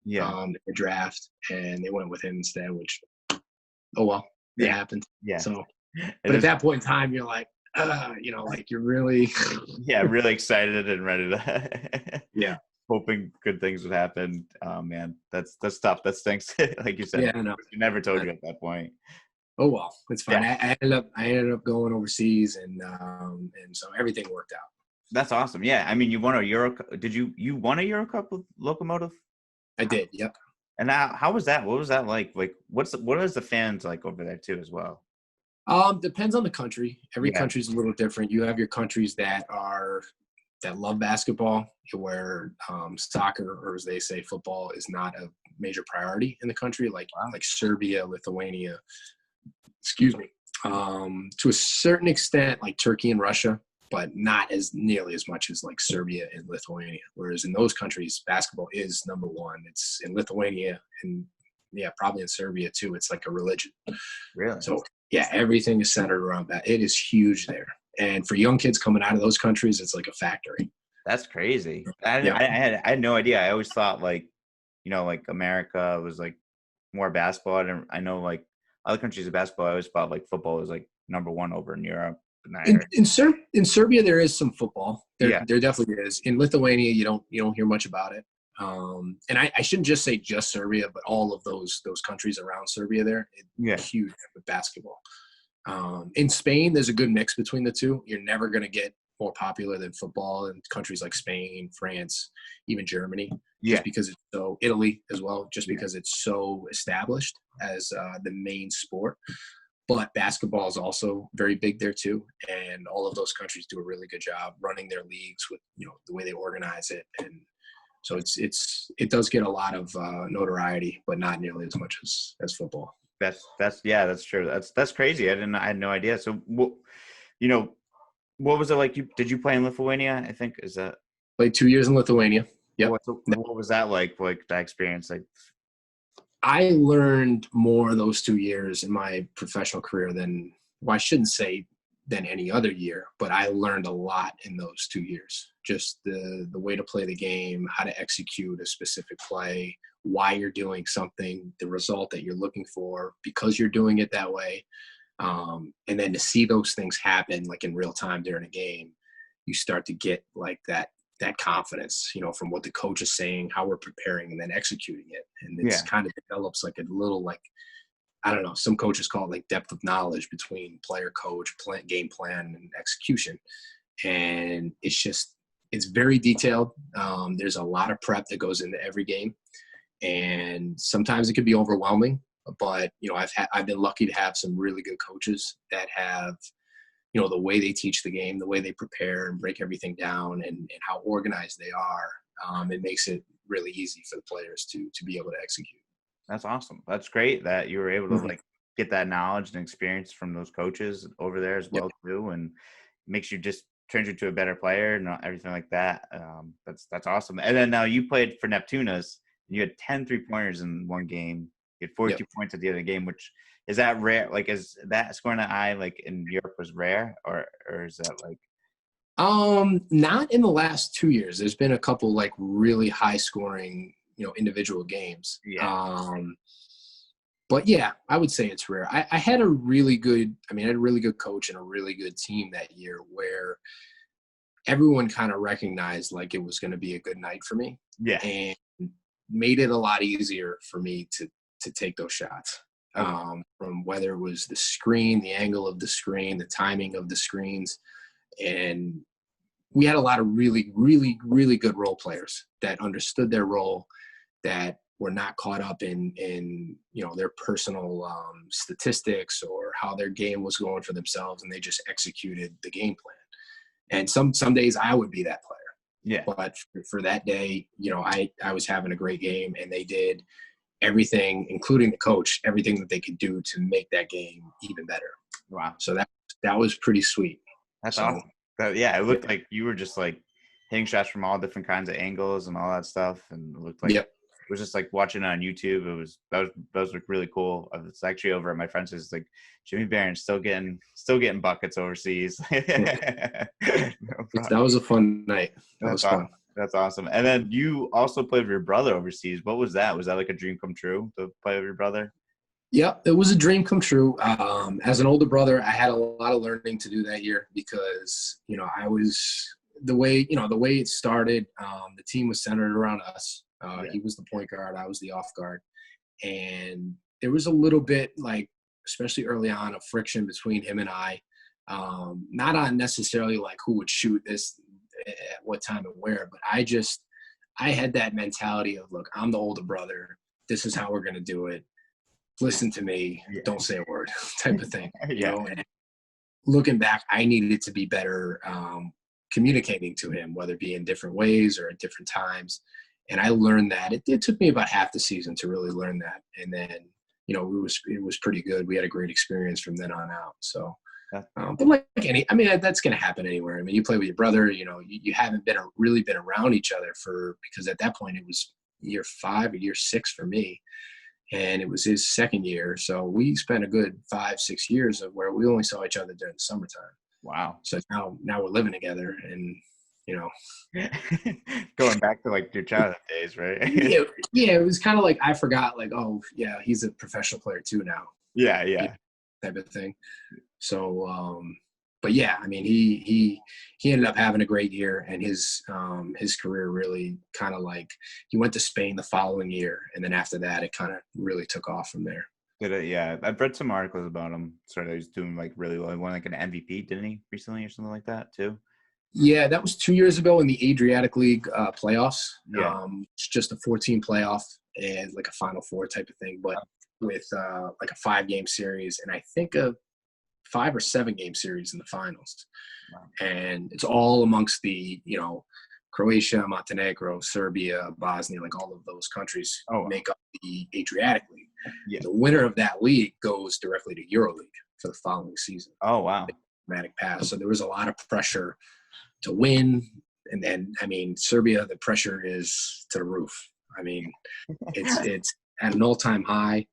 in the draft, and they went with him instead, which, oh well, it happened. Yeah. So, but at that point in time, you're like, like you're really really excited and ready to hoping good things would happen. Oh man, that's tough. That stinks. Like you said, I know. He never told you at that point. Oh well, it's fine. Yeah, I ended up going overseas, and so everything worked out. that's awesome. Yeah, I mean, you won a Euro. Did you won a Euro Cup with Locomotive? I did. Yep. And how was that? What was that like? Like, what is the fans like over there too as well? Depends on the country. Every Yeah, country's a little different. You have your countries that love basketball, where soccer, or as they say, football, is not a major priority in the country, like wow. Serbia, Lithuania. Excuse me. To a certain extent, like Turkey and Russia, but not as nearly as much as like Serbia and Lithuania. Whereas in those countries, basketball is number one. It's in Lithuania and yeah, probably in Serbia too. It's like a religion. Really? So yeah, everything is centered around that. It is huge there. And for young kids coming out of those countries, it's like a factory. That's crazy. I, Yeah. I I had no idea. I always thought like, like America was like more basketball. I know like other countries of basketball. I always thought like football was like number one over in Europe. And I heard, In Serbia, there is some football. There yeah, there definitely is. In Lithuania, you don't hear much about it. And I shouldn't just say just Serbia, but all of those countries around Serbia there, yeah, huge with basketball. In Spain, there's a good mix between the two. You're never going to get more popular than football in countries like Spain, France, even Germany, yeah, just because it's so Italy as well, just yeah. because it's so established as the main sport. But basketball is also very big there too, and all of those countries do a really good job running their leagues with the way they organize it, and so it does get a lot of notoriety, but not nearly as much as football. That's yeah, that's true. That's crazy. I had no idea. So you know, what was it like? Did you play in Lithuania? I think is that Played 2 years in Lithuania. Yep. what was that like? Like that experience? Like, I learned more those 2 years in my professional career than, well, I shouldn't say than any other year, but I learned a lot in those 2 years. Just the way to play the game, how to execute a specific play, why you're doing something, the result that you're looking for, because you're doing it that way. And then to see those things happen like in real time during a game, you start to get like that confidence, from what the coach is saying, how we're preparing, and then executing it. And it's yeah, kind of develops like a little, like, I don't know, some coaches call it like depth of knowledge between player, coach, game plan, and execution. And it's very detailed. There's a lot of prep that goes into every game. And sometimes it can be overwhelming, but I've been lucky to have some really good coaches that have the way they teach the game, the way they prepare and break everything down, and how organized they are. It makes it really easy for the players to be able to execute. that's awesome. That's great that you were able to Mm-hmm. like get that knowledge and experience from those coaches over there as Yep. well too, and makes you just turns you to a better player and everything like that. That's awesome. And then now you played for Neptunas. And you had 10 3-pointers in one game. You had 42 Yep. points at the other game, which is that rare? Like, is that scoring an eye like in Europe was rare, or is that like? Not in the last 2 years. There's been a couple like really high scoring, individual games. Yeah, But yeah, I would say it's rare. I had a really good, I had a really good coach and a really good team that year where everyone kind of recognized like it was going to be a good night for me, yeah, and made it a lot easier for me to take those shots. okay. From whether it was the screen, the angle of the screen, the timing of the screens. And we had a lot of really, really, really good role players that understood their role, that were not caught up in their personal statistics or how their game was going for themselves, and they just executed the game plan. And some days I would be that player. Yeah, But for that day, I was having a great game, and they did everything, including the coach, everything that they could do to make that game even better. wow, So that was pretty sweet. that's So awesome. Yeah, it yeah, looked like you were just like hitting shots from all different kinds of angles and all that stuff, and it looked like yep. it was just like watching it on YouTube. That was like really cool. It's actually over at my friend's house. Like Jimmy Barron's still getting buckets overseas. No That problem. was a fun night. That That's was awesome. fun. That's awesome. And then you also played with your brother overseas. What was that? Was that like a dream come true to play with your brother? Yeah, it was a dream come true. As an older brother, I had a lot of learning to do that year because, I was the way it started. The team was centered around us. Yeah. He was the point guard. I was the off guard. And there was a little bit like especially early on, of friction between him and I. Not on necessarily like who would shoot this at what time and where, but I had that mentality of, look, I'm the older brother. This is how we're going to do it. Listen to me. Yeah. Don't say a word type of thing. Yeah. You know, and looking back, I needed to be better communicating to him, whether it be in different ways or at different times. And I learned that. It took me about half the season to really learn that. And then, you know, it was pretty good. We had a great experience from then on out. So, but like that's going to happen anywhere. I mean, you play with your brother, you know, you haven't really been around each other because at that point it was year 5 or year 6 for me. And it was his second year. So we spent a good 5-6 years of where we only saw each other during the summertime. Wow. So now we're living together, and, you know, going back to like your childhood days, right? yeah, it was kind of like I forgot, like, oh yeah, he's a professional player too now. Yeah. Type of thing. So, but yeah, I mean, he ended up having a great year, and his career really kind of like, he went to Spain the following year, and then after that, it kind of really took off from there. Did it? Yeah, I've read some articles about him. Sort of, he's doing like really well. He won like an MVP, didn't he, recently or something like that too? Yeah, that was 2 years ago in the Adriatic League playoffs. Yeah. It's just a 14 playoff and like a Final Four type of thing, but with like a 5-game series, and I think a 5 or 7 game series in the finals. Wow. And it's all amongst the, you know, Croatia, Montenegro, Serbia, Bosnia, like all of those countries make up the Adriatic League. Yeah. The winner of that league goes directly to EuroLeague for the following season. Oh, wow. Automatic pass. So there was a lot of pressure to win. And then, I mean, Serbia, the pressure is to the roof. I mean, it's at an all-time high.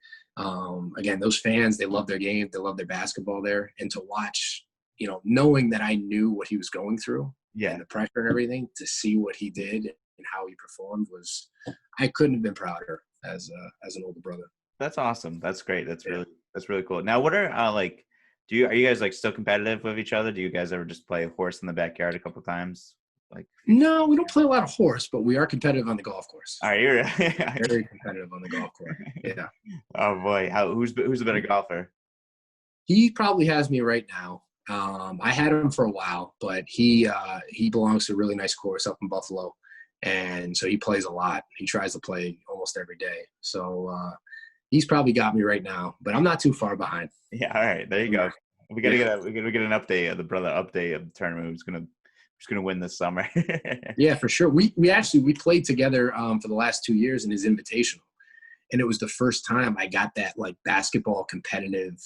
Again, those fans, they love their game. They love their basketball there. And to watch, you know, knowing that I knew what he was going through and the pressure and everything, to see what he did and how he performed I couldn't have been prouder as an older brother. That's awesome. That's great. That's really cool. Now, what are are you guys like still competitive with each other? Do you guys ever just play horse in the backyard a couple times? Like, no, we don't play a lot of horse, but we are competitive on the golf course. Are you really? Very competitive on the golf course. Yeah. Oh boy, who's a better golfer? He probably has me right now. I had him for a while, but he belongs to a really nice course up in Buffalo, and so he plays a lot. He tries to play almost every day. So he's probably got me right now, but I'm not too far behind. Yeah. All right. There you go. We gotta get an update of the update of the tournament. Who's gonna win this summer? Yeah, for sure. We played together for the last 2 years in his invitational, and it was the first time I got that like basketball competitive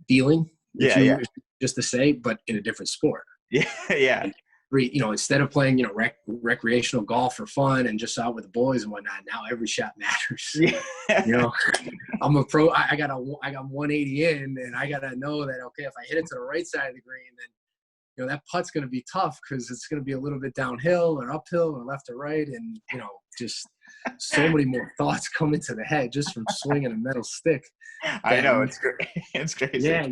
feeling. Yeah. Just to say, but in a different sport. Yeah. You know, instead of playing, you know, recreational golf for fun and just out with the boys and whatnot, now every shot matters. Yeah. You know, I'm a pro. I got 180 in, and I gotta know that, okay, if I hit it to the right side of the green, then, you know, that putt's going to be tough because it's going to be a little bit downhill or uphill or left or right. And, you know, just so many more thoughts come into the head just from swinging a metal stick. I know. It's great. It's crazy. Yeah.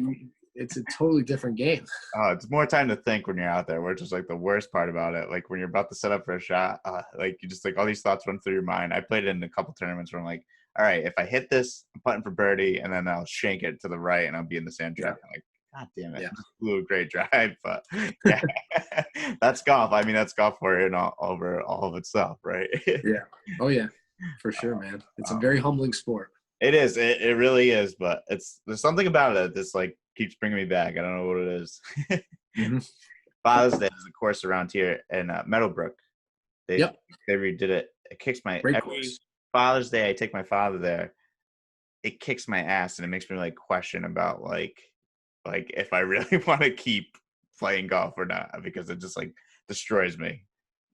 It's a totally different game. Oh, it's more time to think when you're out there, which is like the worst part about it. Like when you're about to set up for a shot, like you just like all these thoughts run through your mind. I played it in a couple tournaments where I'm like, all right, if I hit this, I'm putting for birdie, and then I'll shank it to the right and I'll be in the sand trap. I'm like, God damn it. Yeah. Just blew a great drive. But yeah, that's golf. I mean, that's golf for it over all of itself, right? Yeah. Oh, yeah. For sure, man. It's a very humbling sport. It is. It really is. But there's something about it that's like keeps bringing me back. I don't know what it is. Mm-hmm. Father's Day is a course around here in Meadowbrook. They redid it. It kicks my every Father's Day. I take my father there. It kicks my ass, and it makes me like question about like if I really want to keep playing golf or not, because it just like destroys me.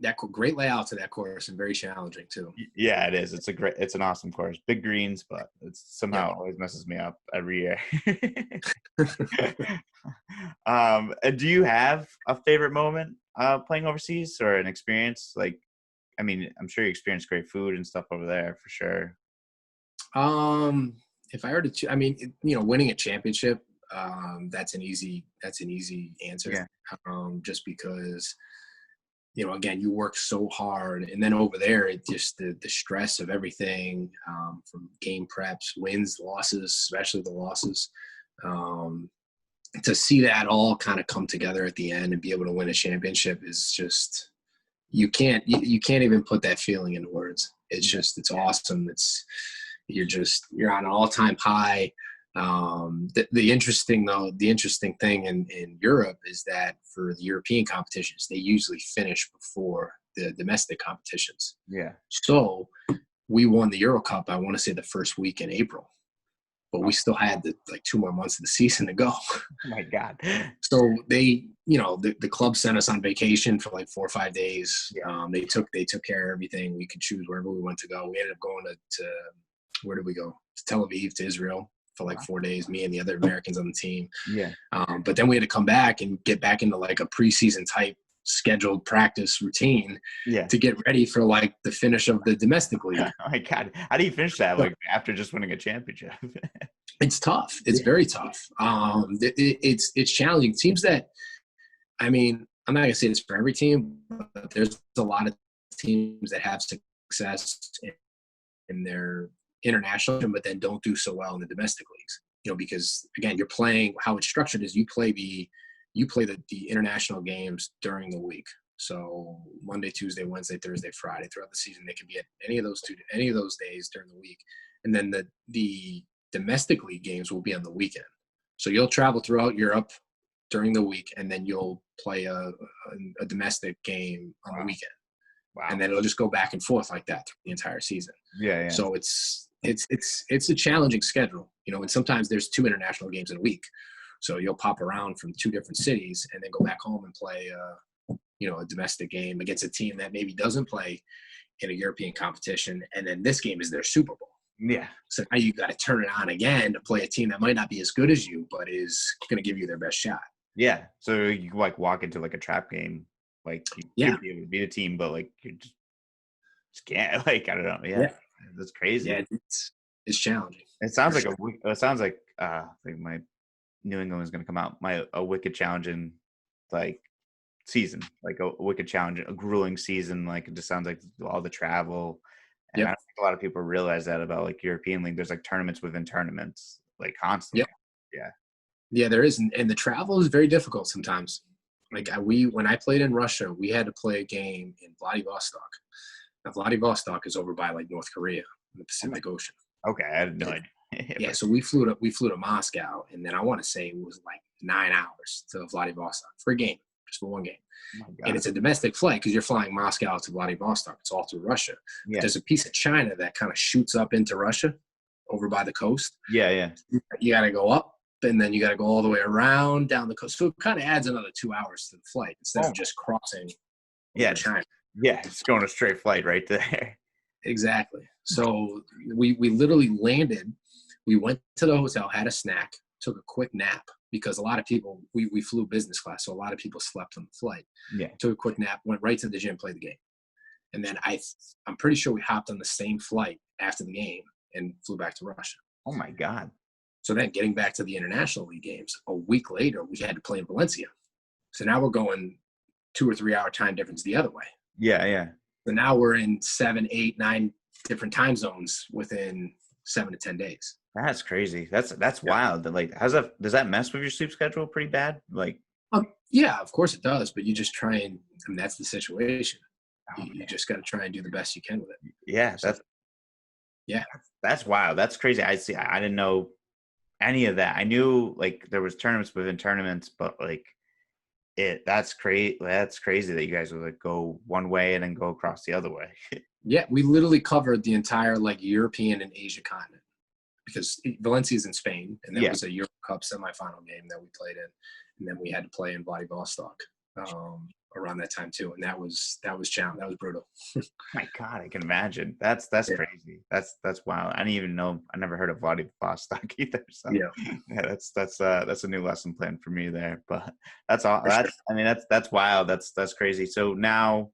That great layout to that course and very challenging too. Yeah, it is. It's an awesome course. Big greens, but it's somehow always messes me up every year. And do you have a favorite moment playing overseas or an experience? Like, I mean, I'm sure you experienced great food and stuff over there for sure. If I were to, I mean, you know, winning a championship, that's an easy answer. Yeah. Just because, again, you work so hard, and then over there, it just the stress of everything, from game preps, wins, losses, especially the losses, to see that all kind of come together at the end and be able to win a championship is just, you can't even put that feeling into words. It's awesome. You're on an all-time high. The interesting thing in Europe is that for the European competitions, they usually finish before the domestic competitions. Yeah. So we won the Euro Cup, I want to say the first week in April, but we still had 2 more months of the season to go. Oh my God. So they, the club sent us on vacation for 4 or 5 days. Yeah. They took care of everything. We could choose wherever we want to go. We ended up going to where did we go? To Tel Aviv, to Israel for 4 days, me and the other Americans on the team. Yeah. But then we had to come back and get back into a preseason type scheduled practice routine to get ready for the finish of the domestic league. Oh my God. How do you finish that after just winning a championship? It's tough. It's very tough. It's challenging. It seems that, I'm not going to say it's for every team, but there's a lot of teams that have success in their international, but then don't do so well in the domestic leagues. Because again, you're playing, how it's structured is you play the international games during the week. So Monday, Tuesday, Wednesday, Thursday, Friday throughout the season, they can be at any of those days during the week. And then the domestic league games will be on the weekend. So you'll travel throughout Europe during the week, and then you'll play a domestic game on the weekend. Wow. And then it'll just go back and forth like that through the entire season. Yeah. So it's a challenging schedule, and sometimes there's 2 international games in a week. So you'll pop around from 2 different cities and then go back home and play, a domestic game against a team that maybe doesn't play in a European competition. And then this game is their Super Bowl. Yeah. So now you got to turn it on again to play a team that might not be as good as you, but is going to give you their best shot. Yeah. So you walk into a trap game, you could be able to beat a team, but you just can't. I don't know. Yeah. That's crazy. Yeah, it's challenging. It sounds like my New England is going to come out a wicked challenging season, a wicked challenge, a grueling season. It just sounds like all the travel. And I don't think a lot of people realize that about European League. There's tournaments within tournaments, constantly. Yep. Yeah, there is, and the travel is very difficult sometimes. When I played in Russia, we had to play a game in Vladivostok. Now, Vladivostok is over by North Korea in the Pacific Ocean. Okay, I had no idea. Yeah, so we flew to Moscow, and then I want to say it was 9 hours to Vladivostok for a game, just for one game. Oh, and it's a domestic flight because you're flying Moscow to Vladivostok. It's all through Russia. Yeah. There's a piece of China that kind of shoots up into Russia over by the coast. Yeah. You got to go up, and then you got to go all the way around down the coast. So it kind of adds another 2 hours to the flight instead of just crossing China. Yeah, it's going a straight flight right there. Exactly. So we literally landed. We went to the hotel, had a snack, took a quick nap because a lot of people, we flew business class, so a lot of people slept on the flight. Yeah. Took a quick nap, went right to the gym, played the game. And then I'm pretty sure we hopped on the same flight after the game and flew back to Russia. Oh, my God. So then getting back to the International League games, a week later, we had to play in Valencia. So now we're going 2 or 3 hour time difference the other way. Yeah. So now we're in 7, 8, 9 different time zones within 7 to 10 days. That's crazy. That's wild. Does that mess with your sleep schedule pretty bad? Yeah, of course it does. But you just try and that's the situation. You just got to try and do the best you can with it. Yeah, that's wild. That's crazy. I didn't know any of that. I knew there was tournaments within tournaments, but that's crazy. That's crazy that you guys would go one way and then go across the other way. Yeah, we literally covered the entire European and Asia continent because Valencia is in Spain, and that was a Euro Cup semifinal game that we played in, and then we had to play in Vladivostok around that time too, and that was challenging. That was brutal. My God, I can imagine. That's crazy. That's wild. I didn't even know. I never heard of Vladivostok either. So that's a new lesson plan for me there. But that's all. That's wild. That's crazy. So now,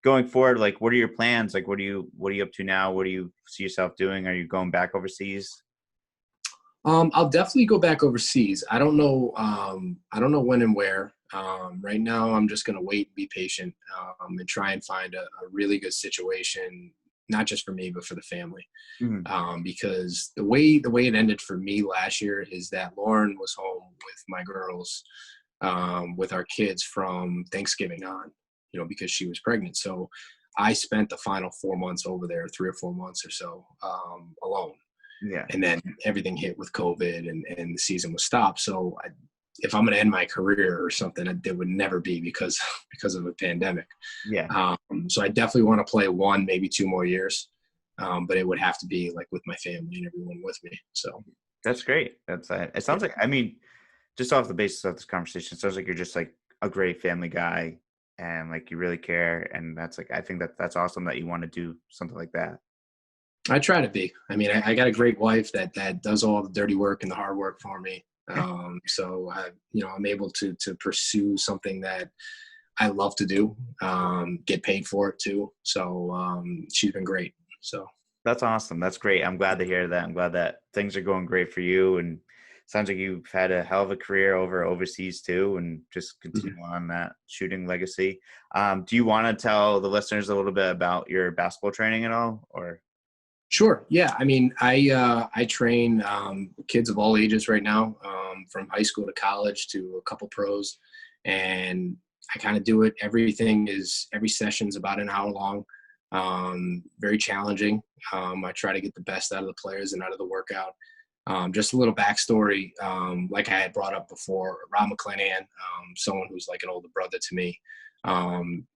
going forward, what are your plans? What are you up to now? What do you see yourself doing? Are you going back overseas? I'll definitely go back overseas. I don't know when and where. Right now, I'm just going to wait, be patient, and try and find a really good situation, not just for me, but for the family. Mhm. Because the way it ended for me last year is that Lauren was home with my girls, with our kids from Thanksgiving on, because she was pregnant. So I spent the final 4 months over there, 3 or 4 months or so, alone. Yeah. And then everything hit with COVID, and the season was stopped. So if I'm going to end my career or something, it would never be because of a pandemic. Yeah. So I definitely want to play 1, maybe 2 more years. But it would have to be like with my family and everyone with me. So That's great. That's it sounds like, I mean, just off the basis of this conversation, it sounds like you're just like a great family guy and like you really care. And that's like, I think that's awesome that you want to do something like that. I try to be. I mean, I got a great wife that does all the dirty work and the hard work for me. So I'm able to pursue something that I love to do, get paid for it too. So she's been great. So That's awesome. That's great. I'm glad to hear that. I'm glad that things are going great for you. And sounds like you've had a hell of a career overseas too, and just mhm. continue on that shooting legacy. Do you want to tell the listeners a little bit about your basketball training at all, or? Sure. Yeah. I mean, I train kids of all ages right now, from high school to college to a couple pros, and I kind of do it. Every session's about an hour long, very challenging. I try to get the best out of the players and out of the workout. Just a little backstory, like I had brought up before, Rob McClanahan, someone who's like an older brother to me.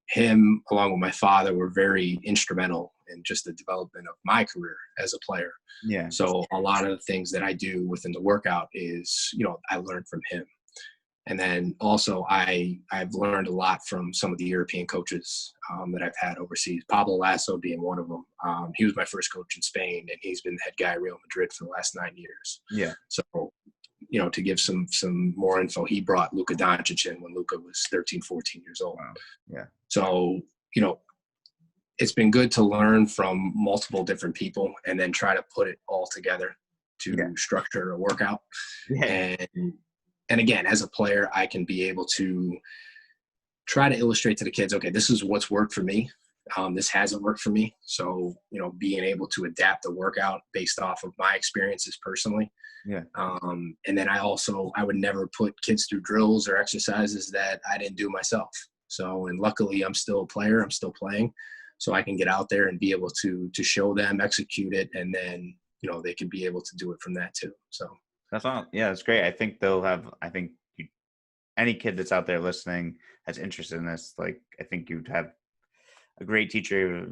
Him, along with my father, were very instrumental in just the development of my career as a player. Yeah. So a lot of the things that I do within the workout is, I learned from him. And then also I've learned a lot from some of the European coaches that I've had overseas, Pablo Lasso being one of them. He was my first coach in Spain, and he's been the head guy at Real Madrid for the last 9 years. Yeah. So, to give some more info, he brought Luka Doncic in when Luka was 13, 14 years old. Wow. Yeah. So, it's been good to learn from multiple different people and then try to put it all together to structure a workout. Yeah. And again, as a player, I can be able to try to illustrate to the kids, okay, this is what's worked for me. This hasn't worked for me. So, being able to adapt the workout based off of my experiences personally. Yeah. And then I would never put kids through drills or exercises that I didn't do myself. So, and luckily I'm still a player, I'm still playing. So I can get out there and be able to show them, execute it, and then, they can be able to do it from that too. So That's all. Yeah, that's great. I think any kid that's out there listening that's interested in this, like, I think you'd have a great teacher,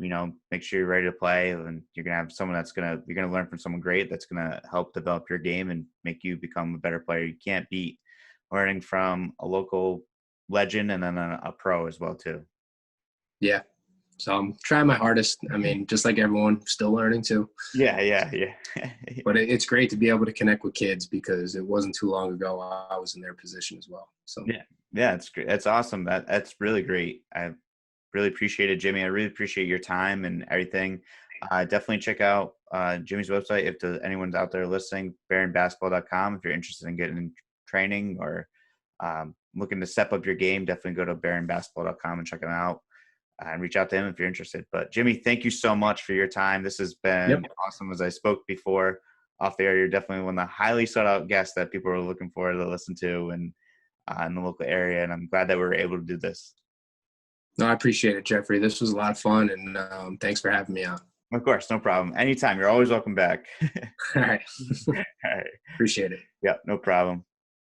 make sure you're ready to play, and you're going to have someone you're going to learn from someone great that's going to help develop your game and make you become a better player. You can't beat learning from a local legend and then a pro as well too. Yeah. So I'm trying my hardest. I mean, just like everyone, still learning too. Yeah. But it's great to be able to connect with kids because it wasn't too long ago I was in their position as well. So yeah, it's great. That's awesome. That's really great. I really appreciate it, Jimmy. I really appreciate your time and everything. Definitely check out Jimmy's website if anyone's out there listening, baronbasketball.com. If you're interested in getting in training or looking to step up your game, definitely go to baronbasketball.com and check him out. And reach out to him if you're interested. But Jimmy, thank you so much for your time. This has been awesome. As I spoke before off the air, you're definitely one of the highly sought out guests that people are looking for to listen to and in the local area. And I'm glad that we were able to do this. No, I appreciate it, Jeffrey. This was a lot of fun, and thanks for having me on. Of course, no problem. Anytime. You're always welcome back. All right. All right. Appreciate it. Yeah, no problem.